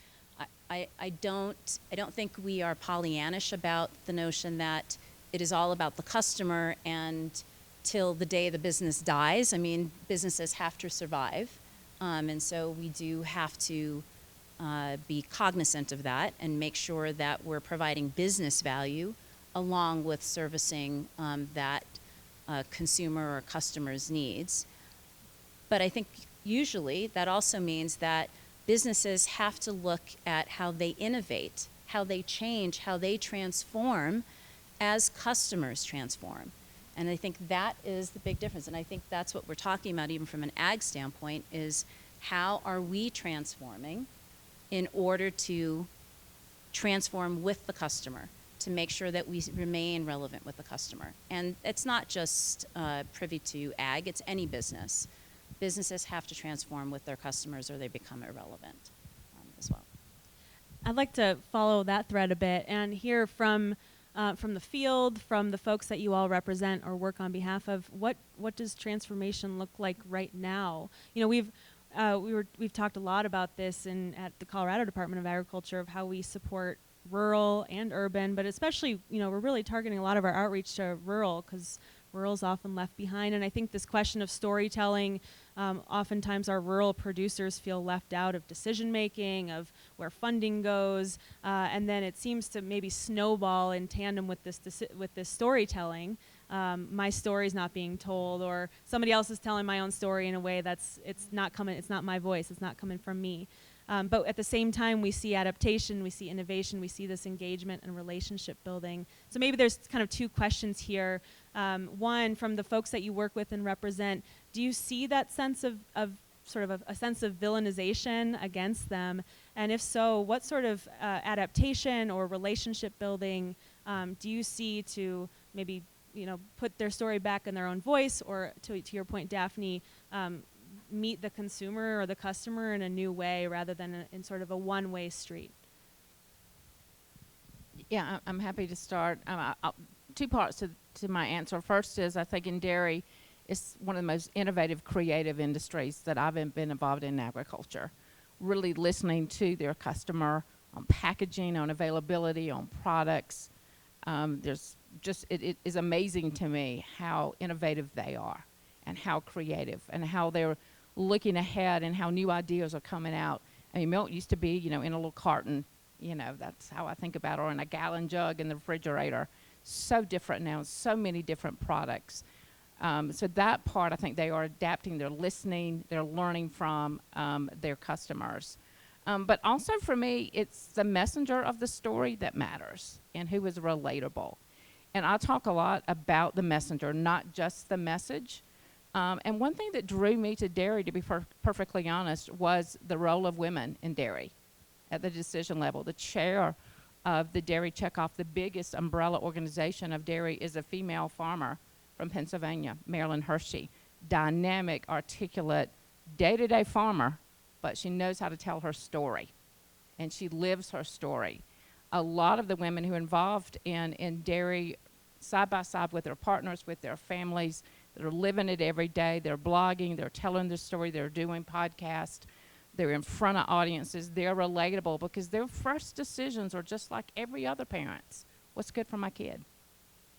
I don't think we are Pollyannish about the notion that it is all about the customer and till the day the business dies. I mean, businesses have to survive, and so we do have to be cognizant of that and make sure that we're providing business value along with servicing that consumer or customer's needs. But I think usually that also means that businesses have to look at how they innovate, how they change, how they transform as customers transform. And I think that is the big difference. And I think that's what we're talking about even from an ag standpoint, is how are we transforming in order to transform with the customer, to make sure that we remain relevant with the customer. And it's not just privy to ag, it's any business. Businesses have to transform with their customers or they become irrelevant as well. I'd like to follow that thread a bit and hear from the field, from the folks that you all represent or work on behalf of. What does transformation look like right now? You know, we've talked a lot about this at the Colorado Department of Agriculture, of how we support rural and urban, but especially, you know, we're really targeting a lot of our outreach to rural because rural is often left behind. And I think this question of storytelling, oftentimes our rural producers feel left out of decision making, of where funding goes, and then it seems to maybe snowball in tandem with this storytelling. My story's not being told, or somebody else is telling my own story in a way it's not my voice, it's not coming from me. But at the same time, we see adaptation, we see innovation, we see this engagement and relationship building. So maybe there's kind of two questions here. One, from the folks that you work with and represent, do you see that sense of sort of a sense of villainization against them? And if so, what sort of adaptation or relationship building do you see to maybe, you know, put their story back in their own voice, or to your point, Daphne, meet the consumer or the customer in a new way rather than in sort of a one-way street? Yeah, I'm happy to start. Two parts to my answer. First is, I think in dairy, it's one of the most innovative, creative industries that I've been involved in agriculture. Really listening to their customer on packaging, on availability, on products. It is amazing to me how innovative they are and how creative and how they're looking ahead and how new ideas are coming out. I mean, milk used to be, you know, in a little carton, you know, that's how I think about it, or in a gallon jug in the refrigerator. So different now, so many different products. So that part, I think they are adapting, they're listening, they're learning from their customers. But also for me, it's the messenger of the story that matters and who is relatable. And I talk a lot about the messenger, not just the message. And one thing that drew me to dairy, to be perfectly honest, was the role of women in dairy at the decision level. The chair of the Dairy Checkoff, the biggest umbrella organization of dairy, is a female farmer from Pennsylvania, Marilyn Hershey. Dynamic, articulate, day-to-day farmer, but she knows how to tell her story, and she lives her story. A lot of the women who are involved in dairy, side by side with their partners, with their families, they're living it every day. They're blogging, they're telling their story, they're doing podcasts, they're in front of audiences, they're relatable because their first decisions are just like every other parent's. What's good for my kid?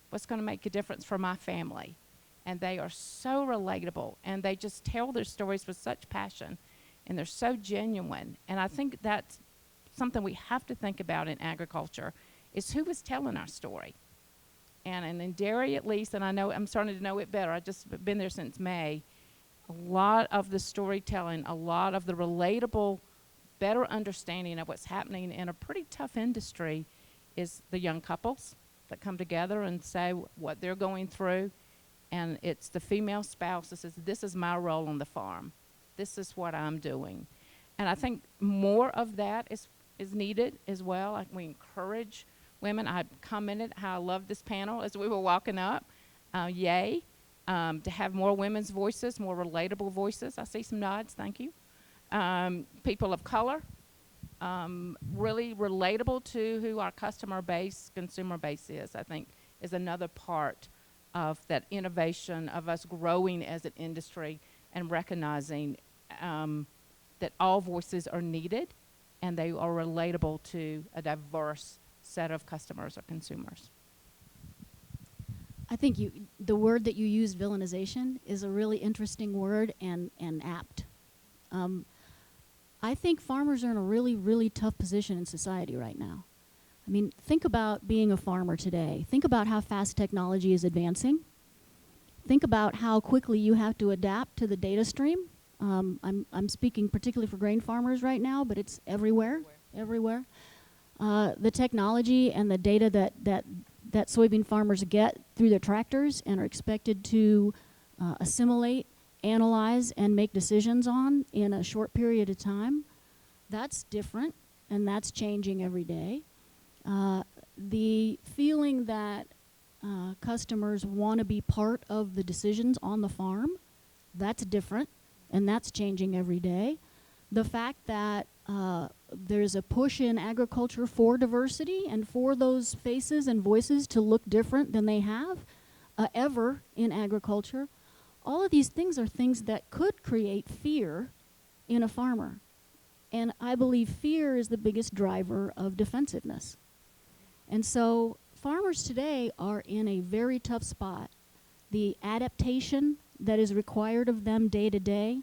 What's going to make a difference for my family? And they are so relatable, and they just tell their stories with such passion, and they're so genuine. And I think that's something we have to think about in agriculture, is who is telling our story. And in dairy, at least, and I know I'm starting to know it better, I've just been there since May, a lot of the storytelling, a lot of the relatable, better understanding of what's happening in a pretty tough industry is the young couples that come together and say what they're going through. And it's the female spouse that says, this is my role on the farm. This is what I'm doing. And I think more of that is needed as well. Like, we encourage women. I commented how I loved this panel as we were walking up. Yay. to have more women's voices, more relatable voices. I see some nods, thank you. People of color, really relatable to who our customer base, consumer base is, I think, is another part of that innovation of us growing as an industry and recognizing that all voices are needed and they are relatable to a diverse set of customers or consumers. I think the word that you use, villainization, is a really interesting word and apt. I think farmers are in a really, really tough position in society right now. I mean, think about being a farmer today. Think about how fast technology is advancing. Think about how quickly you have to adapt to the data stream. I'm speaking particularly for grain farmers right now, but it's everywhere. The technology and the data that soybean farmers get through their tractors and are expected to assimilate, analyze, and make decisions on in a short period of time, that's different, and that's changing every day. The feeling that customers want to be part of the decisions on the farm, that's different, and that's changing every day. The fact that there's a push in agriculture for diversity and for those faces and voices to look different than they have ever in agriculture, all of these things are things that could create fear in a farmer. And I believe fear is the biggest driver of defensiveness. And so farmers today are in a very tough spot. The adaptation that is required of them day to day,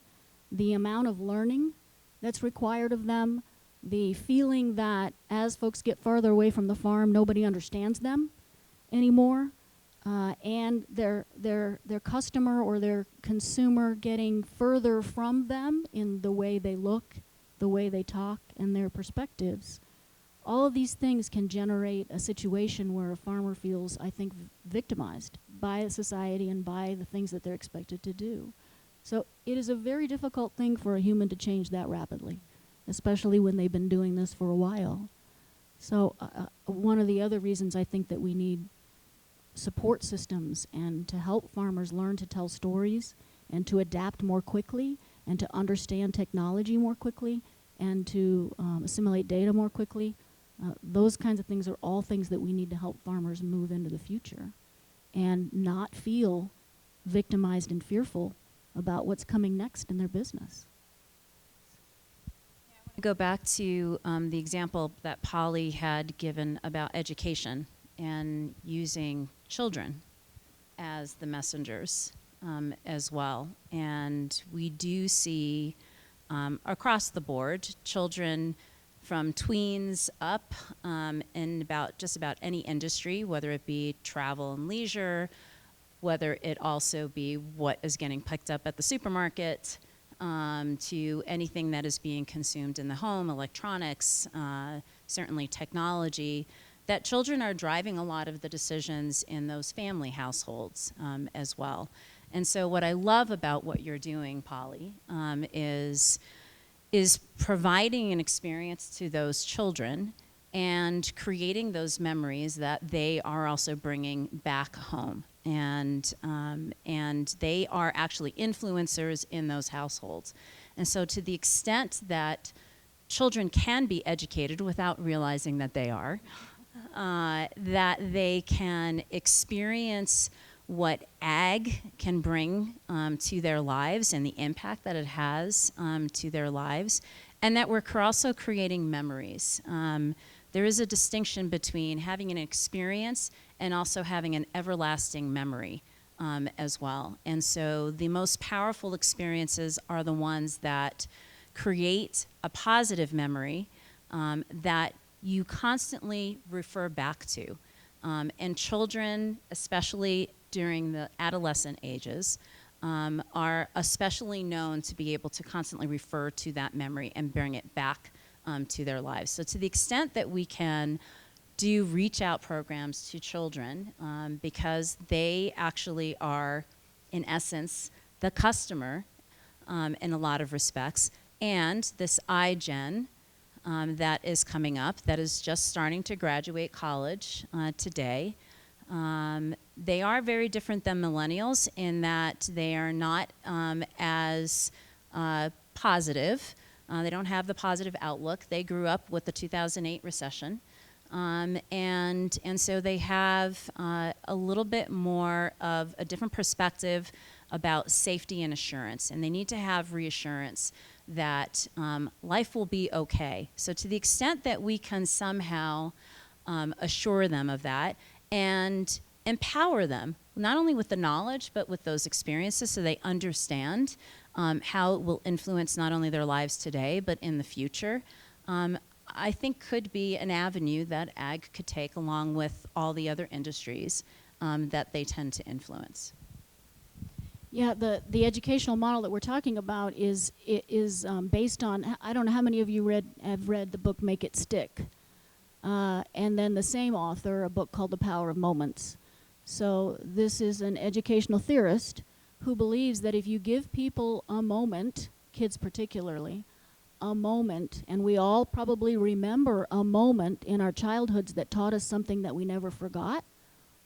the amount of learning that's required of them, the feeling that as folks get farther away from the farm, nobody understands them anymore, and their customer or their consumer getting further from them in the way they look, the way they talk, and their perspectives. All of these things can generate a situation where a farmer feels, I think, victimized by society and by the things that they're expected to do. So it is a very difficult thing for a human to change that rapidly, especially when they've been doing this for a while. So one of the other reasons I think that we need support systems and to help farmers learn to tell stories and to adapt more quickly and to understand technology more quickly and to assimilate data more quickly, those kinds of things are all things that we need to help farmers move into the future and not feel victimized and fearful about what's coming next in their business. Go back to the example that Polly had given about education and using children as the messengers as well. And we do see across the board children from tweens up in just about any industry, whether it be travel and leisure, whether it also be what is getting picked up at the supermarket, to anything that is being consumed in the home, electronics, certainly technology, that children are driving a lot of the decisions in those family households as well. And so what I love about what you're doing, Polly, is providing an experience to those children and creating those memories that they are also bringing back home. And they are actually influencers in those households. And so to the extent that children can be educated without realizing that they are, that they can experience what ag can bring to their lives and the impact that it has to their lives, and that we're also creating memories. There is a distinction between having an experience and also having an everlasting memory as well. And so the most powerful experiences are the ones that create a positive memory that you constantly refer back to. And children, especially during the adolescent ages, are especially known to be able to constantly refer to that memory and bring it back to their lives. So to the extent that we can do reach out programs to children, because they actually are, in essence, the customer in a lot of respects, and this iGen that is coming up, that is just starting to graduate college today, They are very different than millennials in that they are not as positive. They don't have the positive outlook. They grew up with the 2008 recession. And so they have a little bit more of a different perspective about safety and assurance. And they need to have reassurance that life will be okay. So to the extent that we can somehow assure them of that and empower them, not only with the knowledge, but with those experiences so they understand how it will influence not only their lives today, but in the future, I think could be an avenue that ag could take along with all the other industries that they tend to influence. Yeah, the educational model that we're talking about is based on, I don't know how many of you have read the book Make It Stick. And then the same author, a book called The Power of Moments. So this is an educational theorist who believes that if you give people a moment, kids particularly, a moment, and we all probably remember a moment in our childhoods that taught us something that we never forgot,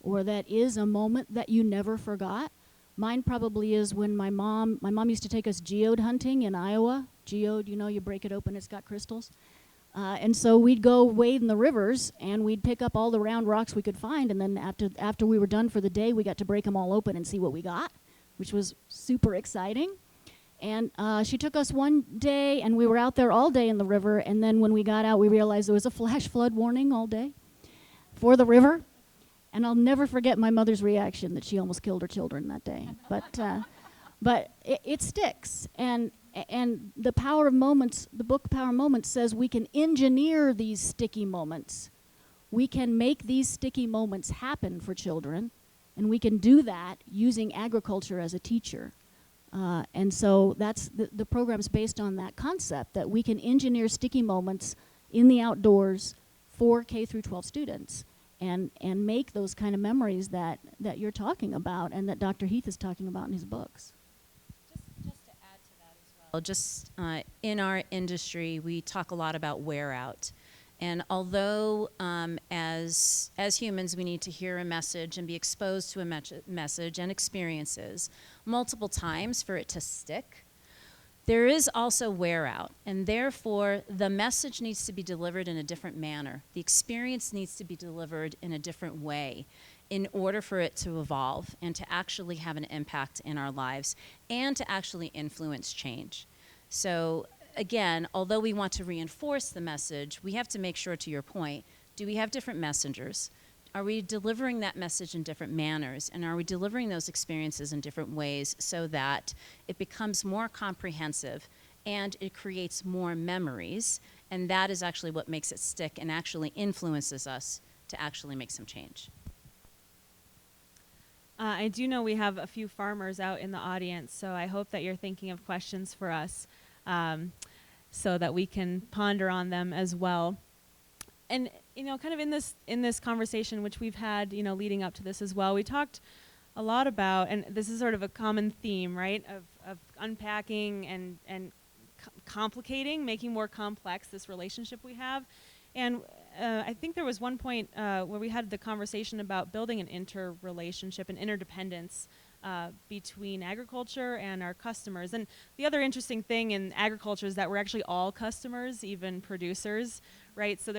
or that is a moment that you never forgot. Mine probably is when my mom used to take us geode hunting in Iowa. Geode, you know, you break it open, it's got crystals. And so we'd go wade in the rivers, and we'd pick up all the round rocks we could find, and then after we were done for the day, we got to break them all open and see what we got, which was super exciting. And she took us one day, and we were out there all day in the river, and then when we got out, we realized there was a flash flood warning all day for the river. And I'll never forget my mother's reaction that she almost killed her children that day. But it sticks. And the Power of Moments, the book Power of Moments says we can engineer these sticky moments. We can make these sticky moments happen for children, and we can do that using agriculture as a teacher. And so that's the program's based on that concept, that we can engineer sticky moments in the outdoors for K through 12 students and make those kind of memories that you're talking about and that Dr. Heath is talking about in his books. Just to add to that as well, just in our industry, we talk a lot about wear out. And although as humans we need to hear a message and be exposed to a message and experiences multiple times for it to stick, there is also wear out, and therefore the message needs to be delivered in a different manner. The experience needs to be delivered in a different way in order for it to evolve and to actually have an impact in our lives and to actually influence change. So again, although we want to reinforce the message, we have to make sure, to your point, do we have different messengers? Are we delivering that message in different manners? And are we delivering those experiences in different ways so that it becomes more comprehensive and it creates more memories? And that is actually what makes it stick and actually influences us to actually make some change. I do know we have a few farmers out in the audience, so I hope that you're thinking of questions for us so that we can ponder on them as well. And you know, kind of in this conversation, which we've had, you know, leading up to this as well, we talked a lot about, and this is sort of a common theme, right, of unpacking and complicating, making more complex this relationship we have. And I think there was one point where we had the conversation about building an interrelationship and interdependence between agriculture and our customers. And the other interesting thing in agriculture is that we're actually all customers, even producers, right? So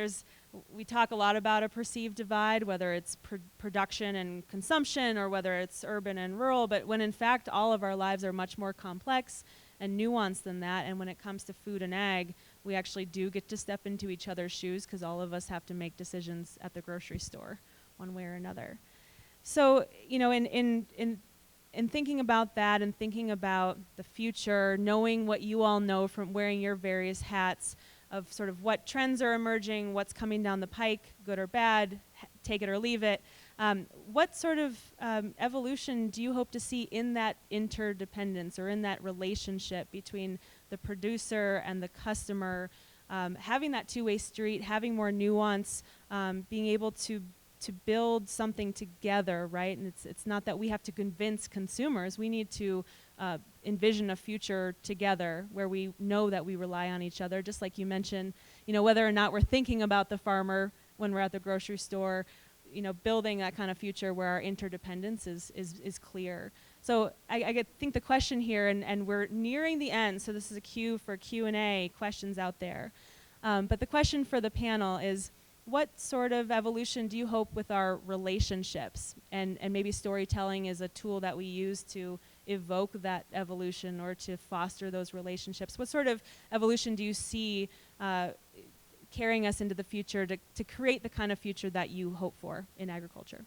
we talk a lot about a perceived divide, whether it's production and consumption or whether it's urban and rural, but when in fact all of our lives are much more complex and nuanced than that. And when it comes to food and ag, we actually do get to step into each other's shoes because all of us have to make decisions at the grocery store one way or another. So, you know, in thinking about that and thinking about the future, knowing what you all know from wearing your various hats of sort of what trends are emerging, what's coming down the pike, good or bad, take it or leave it, what sort of evolution do you hope to see in that interdependence or in that relationship between the producer and the customer, having that two-way street, having more nuance, being able to build something together, right? And it's not that we have to convince consumers. We need to envision a future together where we know that we rely on each other. Just like you mentioned, you know, whether or not we're thinking about the farmer when we're at the grocery store, building that kind of future where our interdependence is clear. So I think the question here, and we're nearing the end, so this is a cue for Q&A questions out there. But the question for the panel is, what sort of evolution do you hope with our relationships? And maybe storytelling is a tool that we use to evoke that evolution or to foster those relationships. What sort of evolution do you see carrying us into the future to create the kind of future that you hope for in agriculture?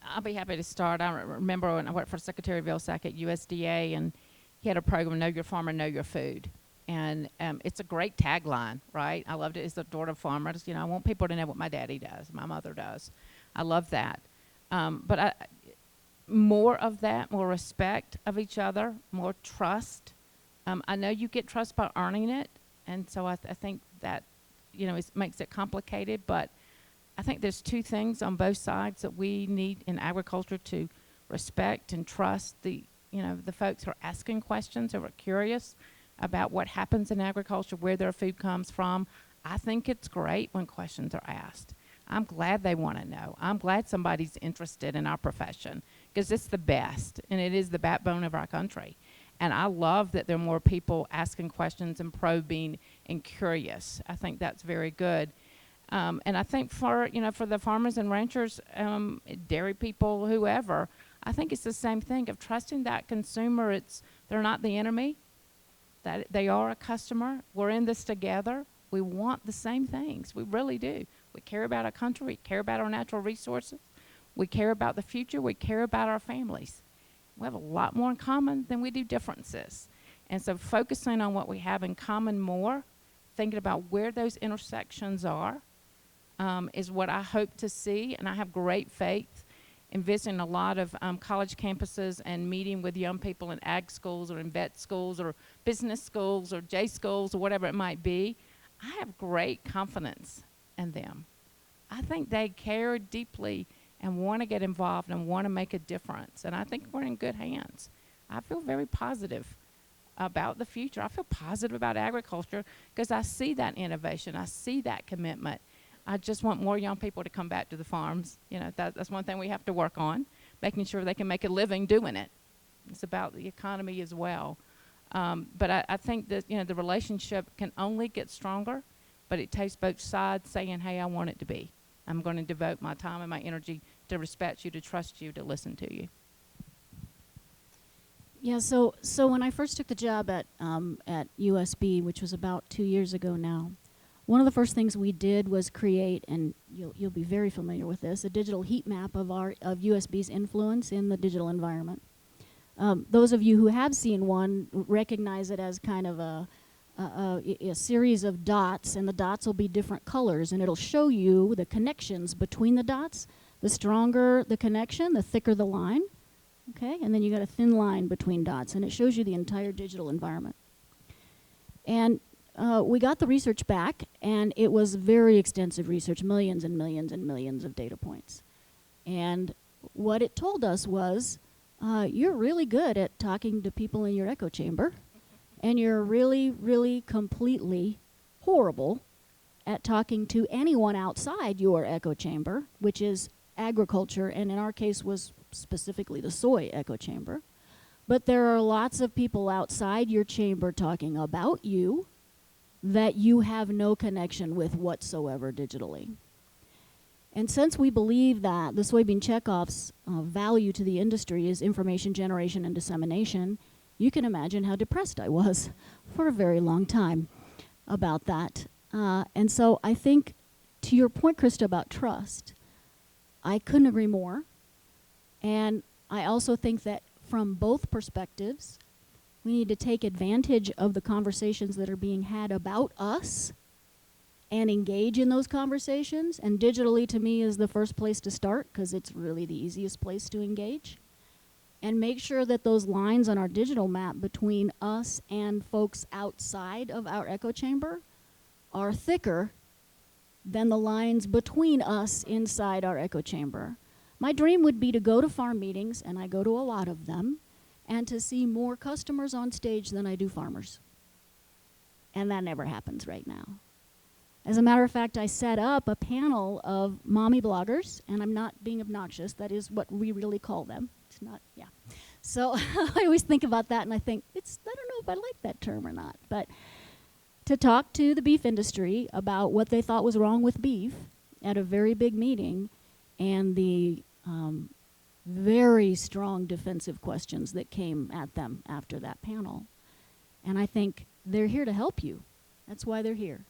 I'll be happy to start. I remember when I worked for Secretary Vilsack at USDA, and he had a program, Know Your Farmer, Know Your Food. And it's a great tagline, right? I loved it. As the daughter of farmers, I want people to know what my daddy does, my mother does. I love that. But more of that, more respect of each other, more trust. I know you get trust by earning it, and so I think that, it makes it complicated, but I think there's two things on both sides that we need in agriculture to respect and trust the folks who are asking questions, who are curious about what happens in agriculture, where their food comes from. I think it's great when questions are asked. I'm glad they want to know. I'm glad somebody's interested in our profession, because it's the best, and it is the backbone of our country. And I love that there are more people asking questions and probing and curious. I think that's very good. And I think for the farmers and ranchers, dairy people, whoever, I think it's the same thing of trusting that consumer. They're not the enemy, that they are a customer. We're in this together. We want the same things. We really do. We care about our country. We care about our natural resources. We care about the future. We care about our families. We have a lot more in common than we do differences. And so focusing on what we have in common more, thinking about where those intersections are, is what I hope to see. And I have great faith in visiting a lot of college campuses and meeting with young people in ag schools or in vet schools or business schools or J schools or whatever it might be. I have great confidence in them. I think they care deeply and want to get involved and want to make a difference. And I think we're in good hands. I feel very positive about the future. I feel positive about agriculture because I see that innovation. I see that commitment. I just want more young people to come back to the farms. That's one thing we have to work on, making sure they can make a living doing it. It's about the economy as well. But I think that, the relationship can only get stronger, but it takes both sides saying, hey, I want it to be. I'm going to devote my time and my energy to respect you, to trust you, to listen to you. Yeah, so when I first took the job at USB, which was about 2 years ago now, one of the first things we did was create, and you'll be very familiar with this, a digital heat map of USB's influence in the digital environment. Those of you who have seen one recognize it as kind of a series of dots, and the dots will be different colors, and it'll show you the connections between the dots. The stronger the connection, the thicker the line, okay? And then you got a thin line between dots, and it shows you the entire digital environment. And we got the research back, and it was very extensive research, millions and millions and millions of data points. And what it told us was, you're really good at talking to people in your echo chamber, and you're really, really completely horrible at talking to anyone outside your echo chamber, which is agriculture, and in our case was specifically the soy echo chamber. But there are lots of people outside your chamber talking about you that you have no connection with whatsoever digitally. And since we believe that the soybean checkoff's value to the industry is information generation and dissemination, you can imagine how depressed I was for a very long time about that. And so I think, to your point, Krysta, about trust, I couldn't agree more. And I also think that from both perspectives, we need to take advantage of the conversations that are being had about us and engage in those conversations. And digitally, to me, is the first place to start because it's really the easiest place to engage. And make sure that those lines on our digital map between us and folks outside of our echo chamber are thicker than the lines between us inside our echo chamber. My dream would be to go to farm meetings, and I go to a lot of them, and to see more customers on stage than I do farmers. And that never happens right now. As a matter of fact, I set up a panel of mommy bloggers, and I'm not being obnoxious. That is what we really call them. It's not, yeah. So I always think about that, and I think, I don't know if I like that term or not. But to talk to the beef industry about what they thought was wrong with beef at a very big meeting, and the very strong defensive questions that came at them after that panel. And I think they're here to help you. That's why they're here.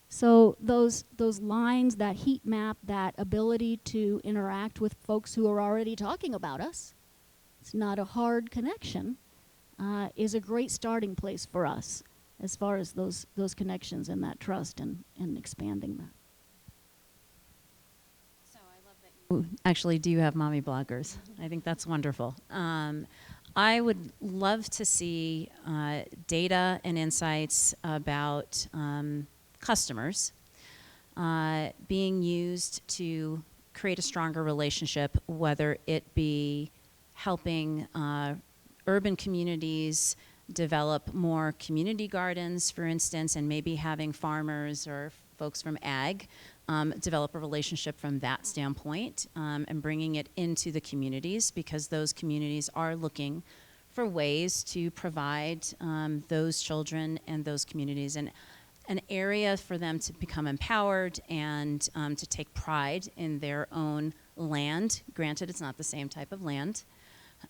So those lines, that heat map, that ability to interact with folks who are already talking about us, it's not a hard connection, is a great starting place for us as far as those connections and that trust and expanding that. So I love that you actually do have mommy bloggers. I think that's wonderful. I would love to see data and insights about customers being used to create a stronger relationship, whether it be helping urban communities develop more community gardens, for instance, and maybe having farmers or folks from ag develop a relationship from that standpoint, and bringing it into the communities, because those communities are looking for ways to provide those children and those communities an area for them to become empowered and to take pride in their own land. Granted, it's not the same type of land.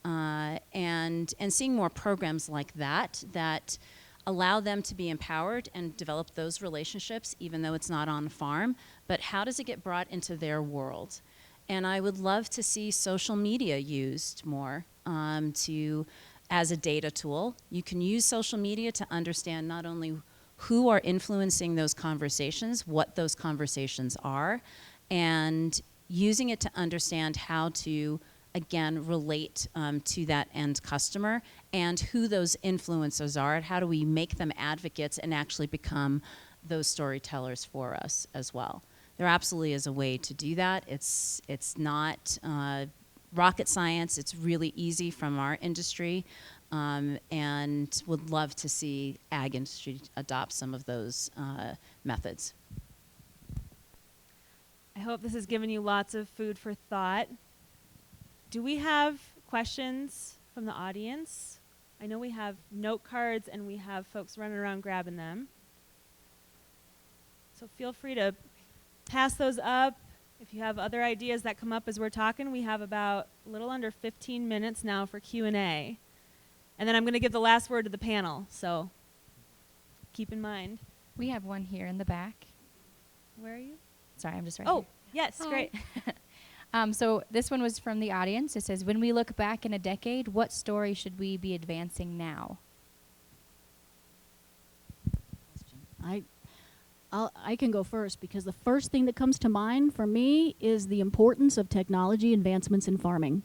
And seeing more programs like that allow them to be empowered and develop those relationships, even though it's not on the farm. But how does it get brought into their world? And I would love to see social media used more as a data tool. You can use social media to understand not only who are influencing those conversations, what those conversations are, and using it to understand how to, again, relate to that end customer and who those influencers are, and how do we make them advocates and actually become those storytellers for us as well. There absolutely is a way to do that. It's not rocket science. It's really easy from our industry, and would love to see ag industry adopt some of those methods. I hope this has given you lots of food for thought. Do we have questions from the audience? I know we have note cards and we have folks running around grabbing them. So feel free to pass those up. If you have other ideas that come up as we're talking, we have about a little under 15 minutes now for Q&A. And then I'm going to give the last word to the panel, so keep in mind. We have one here in the back. Where are you? Sorry, I'm just right Oh, here. yes, Hi. great. So this one was from the audience. It says, when we look back in a decade, what story should we be advancing now? I can go first, because the first thing that comes to mind for me is the importance of technology advancements in farming,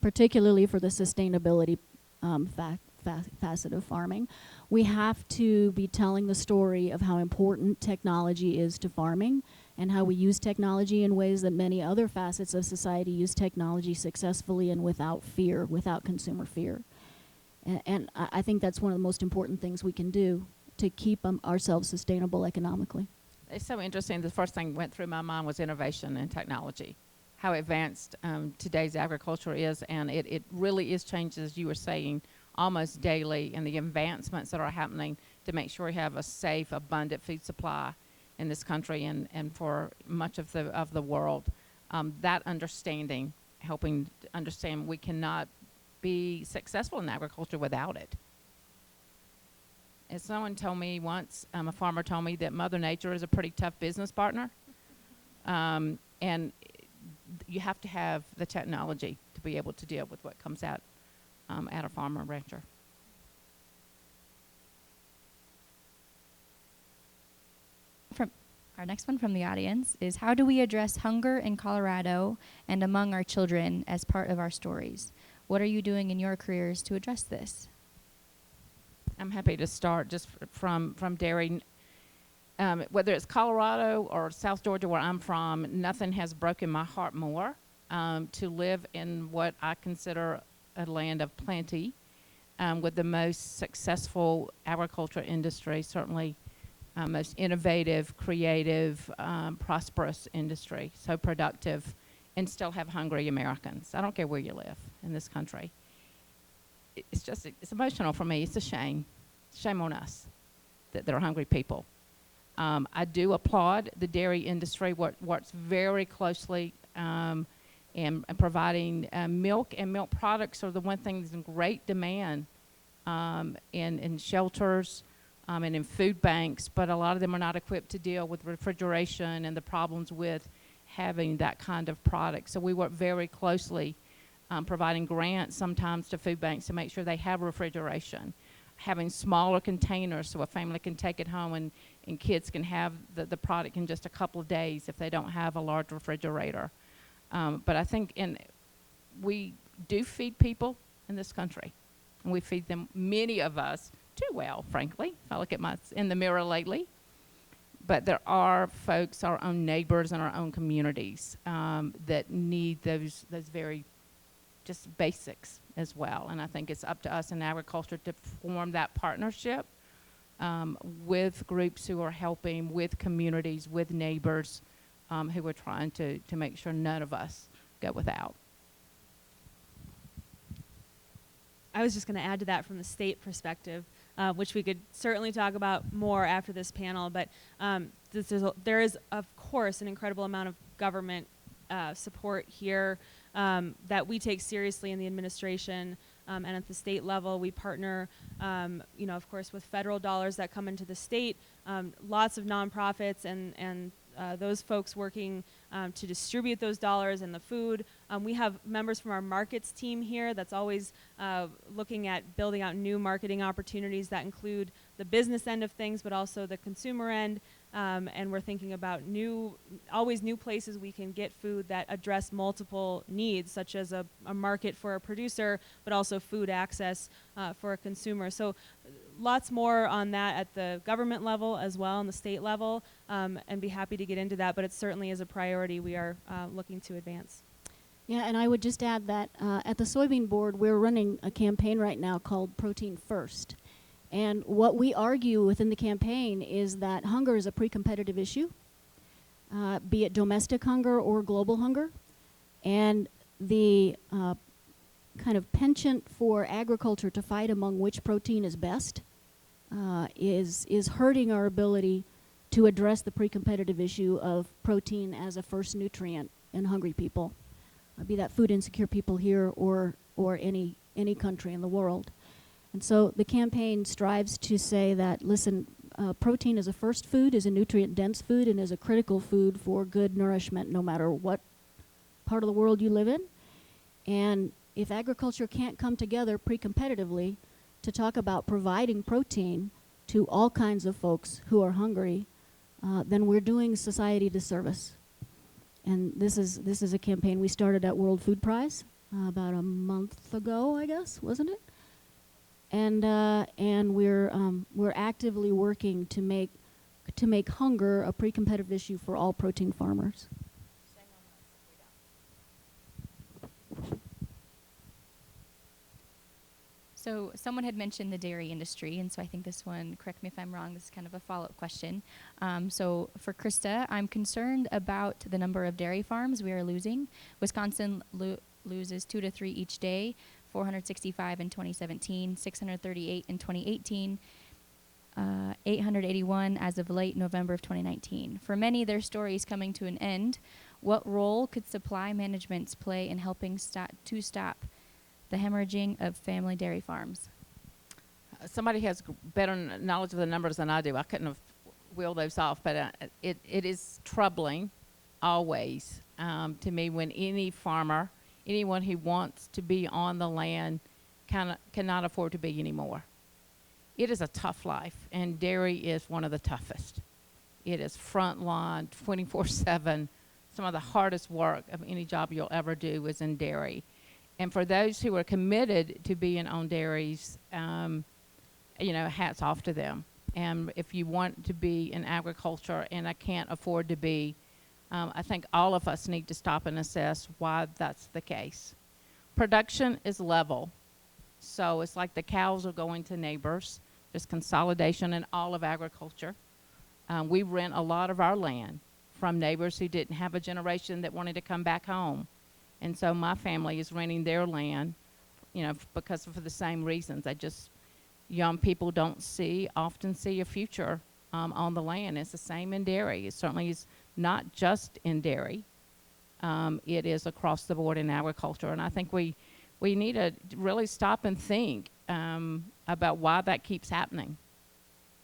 particularly for the sustainability facet of farming. We have to be telling the story of how important technology is to farming and how we use technology in ways that many other facets of society use technology successfully and without fear, without consumer fear. And I think that's one of the most important things we can do to keep ourselves sustainable economically. It's so interesting. The first thing that went through my mind was innovation and technology, how advanced today's agriculture is, and it really is changing, as you were saying, almost daily, and the advancements that are happening to make sure we have a safe, abundant food supply in this country and for much of the world. That understanding, helping to understand we cannot be successful in agriculture without it. As someone told me once, a farmer told me that Mother Nature is a pretty tough business partner, and you have to have the technology to be able to deal with what comes out at a farmer rancher. Our next one from the audience is, how do we address hunger in Colorado and among our children as part of our stories? What are you doing in your careers to address this? I'm happy to start just from dairy. Whether it's Colorado or South Georgia, where I'm from, nothing has broken my heart more to live in what I consider a land of plenty, with the most successful agriculture industry, certainly most innovative, creative, prosperous industry, so productive, and still have hungry Americans. I don't care where you live in this country. It's emotional for me. It's a shame. Shame on us that there are hungry people. I do applaud the dairy industry, works very closely in providing milk, and milk products are the one thing that's in great demand in shelters and in food banks, but a lot of them are not equipped to deal with refrigeration and the problems with having that kind of product. So we work very closely providing grants sometimes to food banks to make sure they have refrigeration, having smaller containers so a family can take it home and kids can have the product in just a couple of days if they don't have a large refrigerator. But I think we do feed people in this country, and we feed them, many of us, too well, frankly. If I look at in the mirror lately. But there are folks, our own neighbors and our own communities that need those very just basics as well. And I think it's up to us in agriculture to form that partnership with groups who are helping, with communities, with neighbors who are trying to make sure none of us go without. I was just going to add to that from the state perspective, which we could certainly talk about more after this panel, but there is, of course, an incredible amount of government support here that we take seriously in the administration, and at the state level we partner, of course, with federal dollars that come into the state, lots of nonprofits and those folks working to distribute those dollars and the food. We have members from our markets team here that's always looking at building out new marketing opportunities that include the business end of things, but also the consumer end. And we're thinking about always new places we can get food that address multiple needs, such as a market for a producer, but also food access for a consumer. So lots more on that at the government level as well, on the state level, and be happy to get into that, but it certainly is a priority we are looking to advance. Yeah, and I would just add that at the Soybean Board, we're running a campaign right now called Protein First. And what we argue within the campaign is that hunger is a pre-competitive issue, be it domestic hunger or global hunger. And the kind of penchant for agriculture to fight among which protein is best is hurting our ability to address the pre-competitive issue of protein as a first nutrient in hungry people, be that food insecure people here or any country in the world. And so the campaign strives to say that, listen, protein is a first food, is a nutrient-dense food, and is a critical food for good nourishment no matter what part of the world you live in. And if agriculture can't come together pre-competitively to talk about providing protein to all kinds of folks who are hungry, then we're doing society a disservice. And this is a campaign we started at World Food Prize about a month ago, I guess, wasn't it? And we're actively working to make hunger a pre-competitive issue for all protein farmers. So someone had mentioned the dairy industry, and so I think this one, correct me if I'm wrong, this is kind of a follow-up question. So for Krysta, I'm concerned about the number of dairy farms we are losing. Wisconsin loses 2 to 3 each day, 465 in 2017, 638 in 2018, 881 as of late November of 2019. For many, their story is coming to an end. What role could supply management play in helping stop the hemorrhaging of family dairy farms? Somebody has better knowledge of the numbers than I do. I couldn't have wheeled those off, but it is troubling always to me when any farmer, anyone who wants to be on the land cannot afford to be anymore. It is a tough life, and dairy is one of the toughest. It is front line, 24/7. Some of the hardest work of any job you'll ever do is in dairy. And for those who are committed to being on dairies, hats off to them. And if you want to be in agriculture, and I can't afford to be, I think all of us need to stop and assess why that's the case. Production is level. So it's like the cows are going to neighbors. There's consolidation in all of agriculture. We rent a lot of our land from neighbors who didn't have a generation that wanted to come back home. And so my family is renting their land, you know, because for the same reasons. Young people don't often see a future on the land. It's the same in dairy. It certainly is not just in dairy. It is across the board in agriculture. And I think we need to really stop and think about why that keeps happening.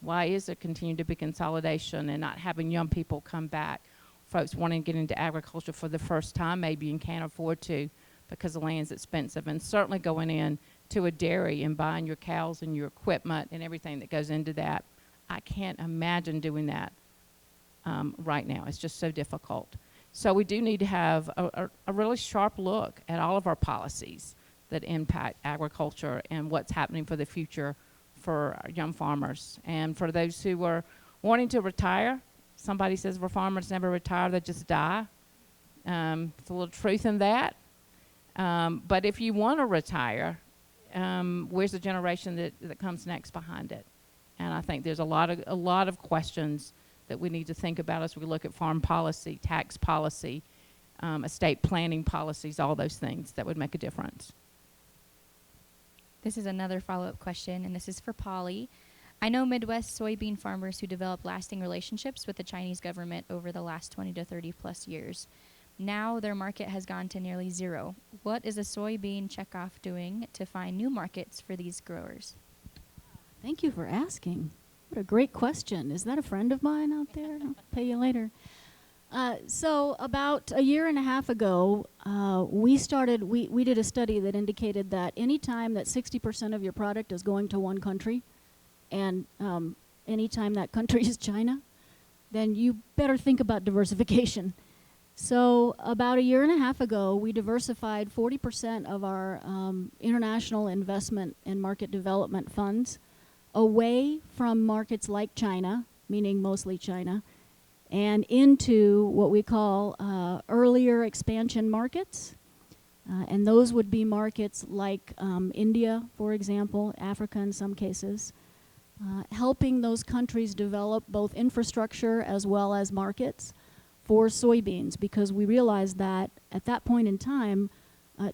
Why is there continuing to be consolidation and not having young people come back? Folks wanting to get into agriculture for the first time maybe and can't afford to because the land's expensive. And certainly going in to a dairy and buying your cows and your equipment and everything that goes into that. I can't imagine doing that right now. It's just so difficult. So we do need to have a really sharp look at all of our policies that impact agriculture and what's happening for the future for our young farmers. And for those who are wanting to retire, somebody says well, farmers never retire, they just die. There's a little truth in that. But if you want to retire, where's the generation that comes next behind it? And I think there's a lot of questions that we need to think about as we look at farm policy, tax policy, estate planning policies, all those things that would make a difference. This is another follow-up question, and this is for Polly. I know Midwest soybean farmers who developed lasting relationships with the Chinese government over the last 20 to 30 plus years. Now their market has gone to nearly zero. What is a soybean checkoff doing to find new markets for these growers? Thank you for asking. What a great question. Is that a friend of mine out there? I'll pay you later. So about a year and a half ago, we did a study that indicated that any time that 60% of your product is going to one country, and any time that country is China, then you better think about diversification. So about a year and a half ago, we diversified 40% of our international investment and market development funds away from markets like China, meaning mostly China, and into what we call earlier expansion markets. And those would be markets like India, for example, Africa in some cases, helping those countries develop both infrastructure as well as markets for soybeans, because we realized that at that point in time,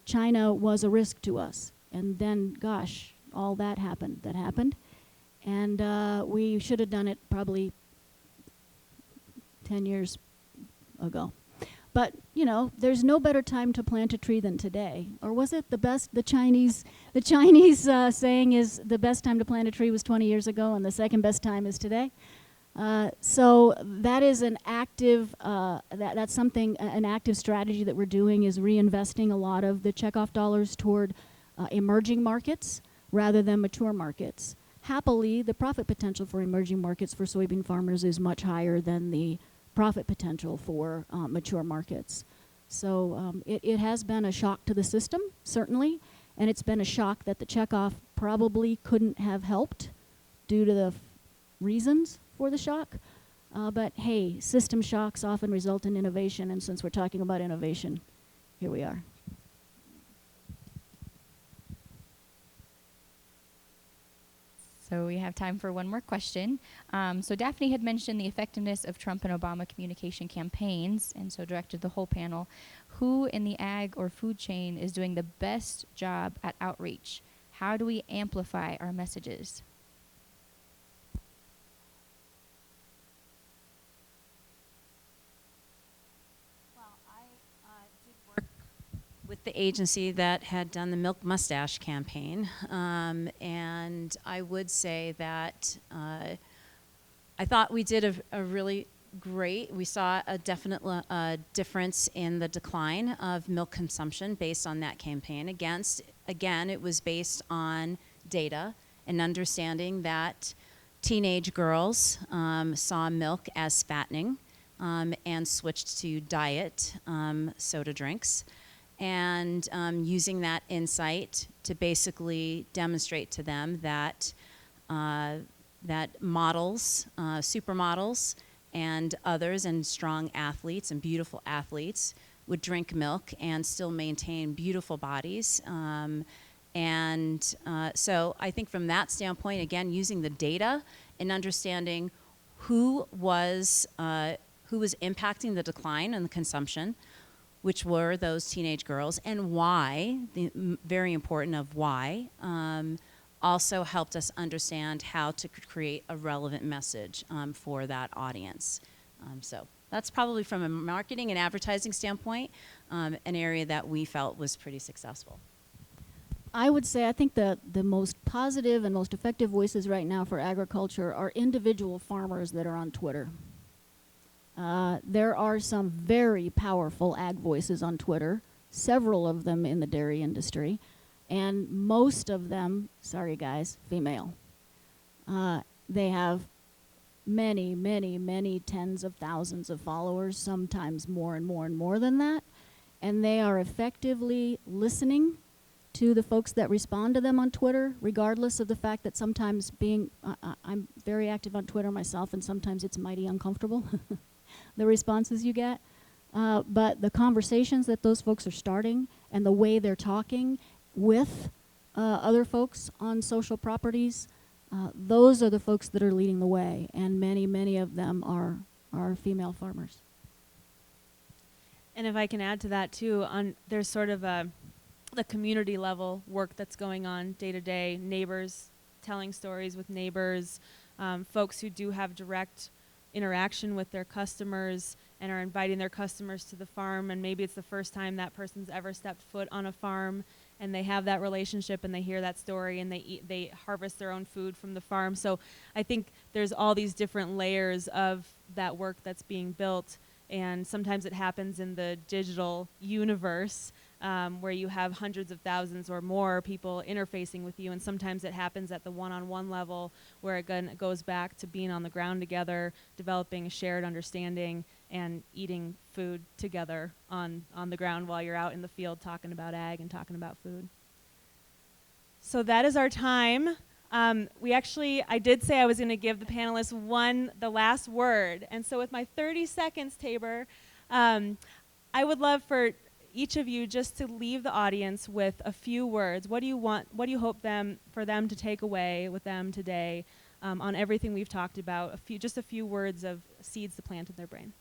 China was a risk to us. And then, gosh, all that happened. And we should have done it probably 10 years ago. But, you know, there's no better time to plant a tree than today. Or was it the Chinese saying is the best time to plant a tree was 20 years ago and the second best time is today? So that is an active, that's something, an active strategy that we're doing is reinvesting a lot of the checkoff dollars toward emerging markets rather than mature markets. Happily, the profit potential for emerging markets for soybean farmers is much higher than the profit potential for mature markets. So it has been a shock to the system, certainly, and it's been a shock that the checkoff probably couldn't have helped due to the reasons for the shock. But hey, system shocks often result in innovation, and since we're talking about innovation, here we are. So we have time for one more question. So Daphne had mentioned the effectiveness of Trump and Obama communication campaigns, and so directed the whole panel. Who in the ag or food chain is doing the best job at outreach? How do we amplify our messages? With the agency that had done the Milk Mustache campaign, and I would say that I thought we did a really great, we saw a definite difference in the decline of milk consumption based on that campaign. Again, it was based on data and understanding that teenage girls saw milk as fattening and switched to diet soda drinks. And using that insight to basically demonstrate to them that that models, supermodels, and others, and strong athletes and beautiful athletes would drink milk and still maintain beautiful bodies. So I think from that standpoint, again, using the data and understanding who was impacting the decline in the consumption, which were those teenage girls, and why, very important of why, also helped us understand how to create a relevant message for that audience. So that's probably from a marketing and advertising standpoint, an area that we felt was pretty successful. I would say I think the most positive and most effective voices right now for agriculture are individual farmers that are on Twitter. There are some very powerful ag voices on Twitter, several of them in the dairy industry, and most of them, sorry guys, female. They have many, many, many tens of thousands of followers, sometimes more and more and more than that, and they are effectively listening to the folks that respond to them on Twitter, regardless of the fact that sometimes I'm very active on Twitter myself, and sometimes it's mighty uncomfortable, the responses you get. But the conversations that those folks are starting and the way they're talking with other folks on social properties, those are the folks that are leading the way, and many, many of them are female farmers. And if I can add to that too, there's sort of the community level work that's going on day to day, neighbors telling stories with neighbors, folks who do have direct interaction with their customers and are inviting their customers to the farm, and maybe it's the first time that person's ever stepped foot on a farm, and they have that relationship and they hear that story and they harvest their own food from the farm. So I think there's all these different layers of that work that's being built, and sometimes it happens in the digital universe, where you have hundreds of thousands or more people interfacing with you, and sometimes it happens at the one-on-one level, where it goes back to being on the ground together, developing a shared understanding, and eating food together on the ground while you're out in the field talking about ag and talking about food. So that is our time. I did say I was going to give the panelists the last word, and so with my 30 seconds, Tabor, I would love for each of you just to leave the audience with a few words. What do you hope for them to take away with them today on everything we've talked about? Just a few words of seeds to plant in their brain.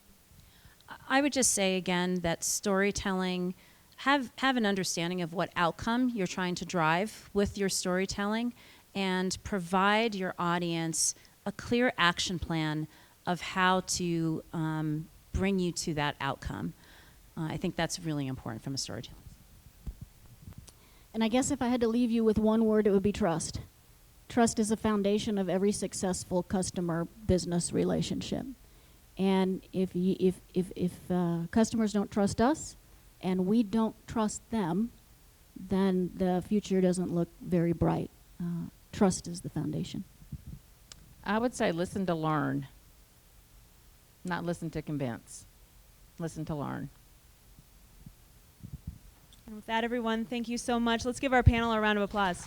I would just say again that storytelling, have an understanding of what outcome you're trying to drive with your storytelling, and provide your audience a clear action plan of how to bring you to that outcome. I think that's really important from a storytelling. And I guess if I had to leave you with one word, it would be trust. Trust is the foundation of every successful customer business relationship. And if customers don't trust us and we don't trust them, then the future doesn't look very bright. Trust is the foundation. I would say listen to learn, not listen to convince. Listen to learn. And with that, everyone, thank you so much. Let's give our panel a round of applause.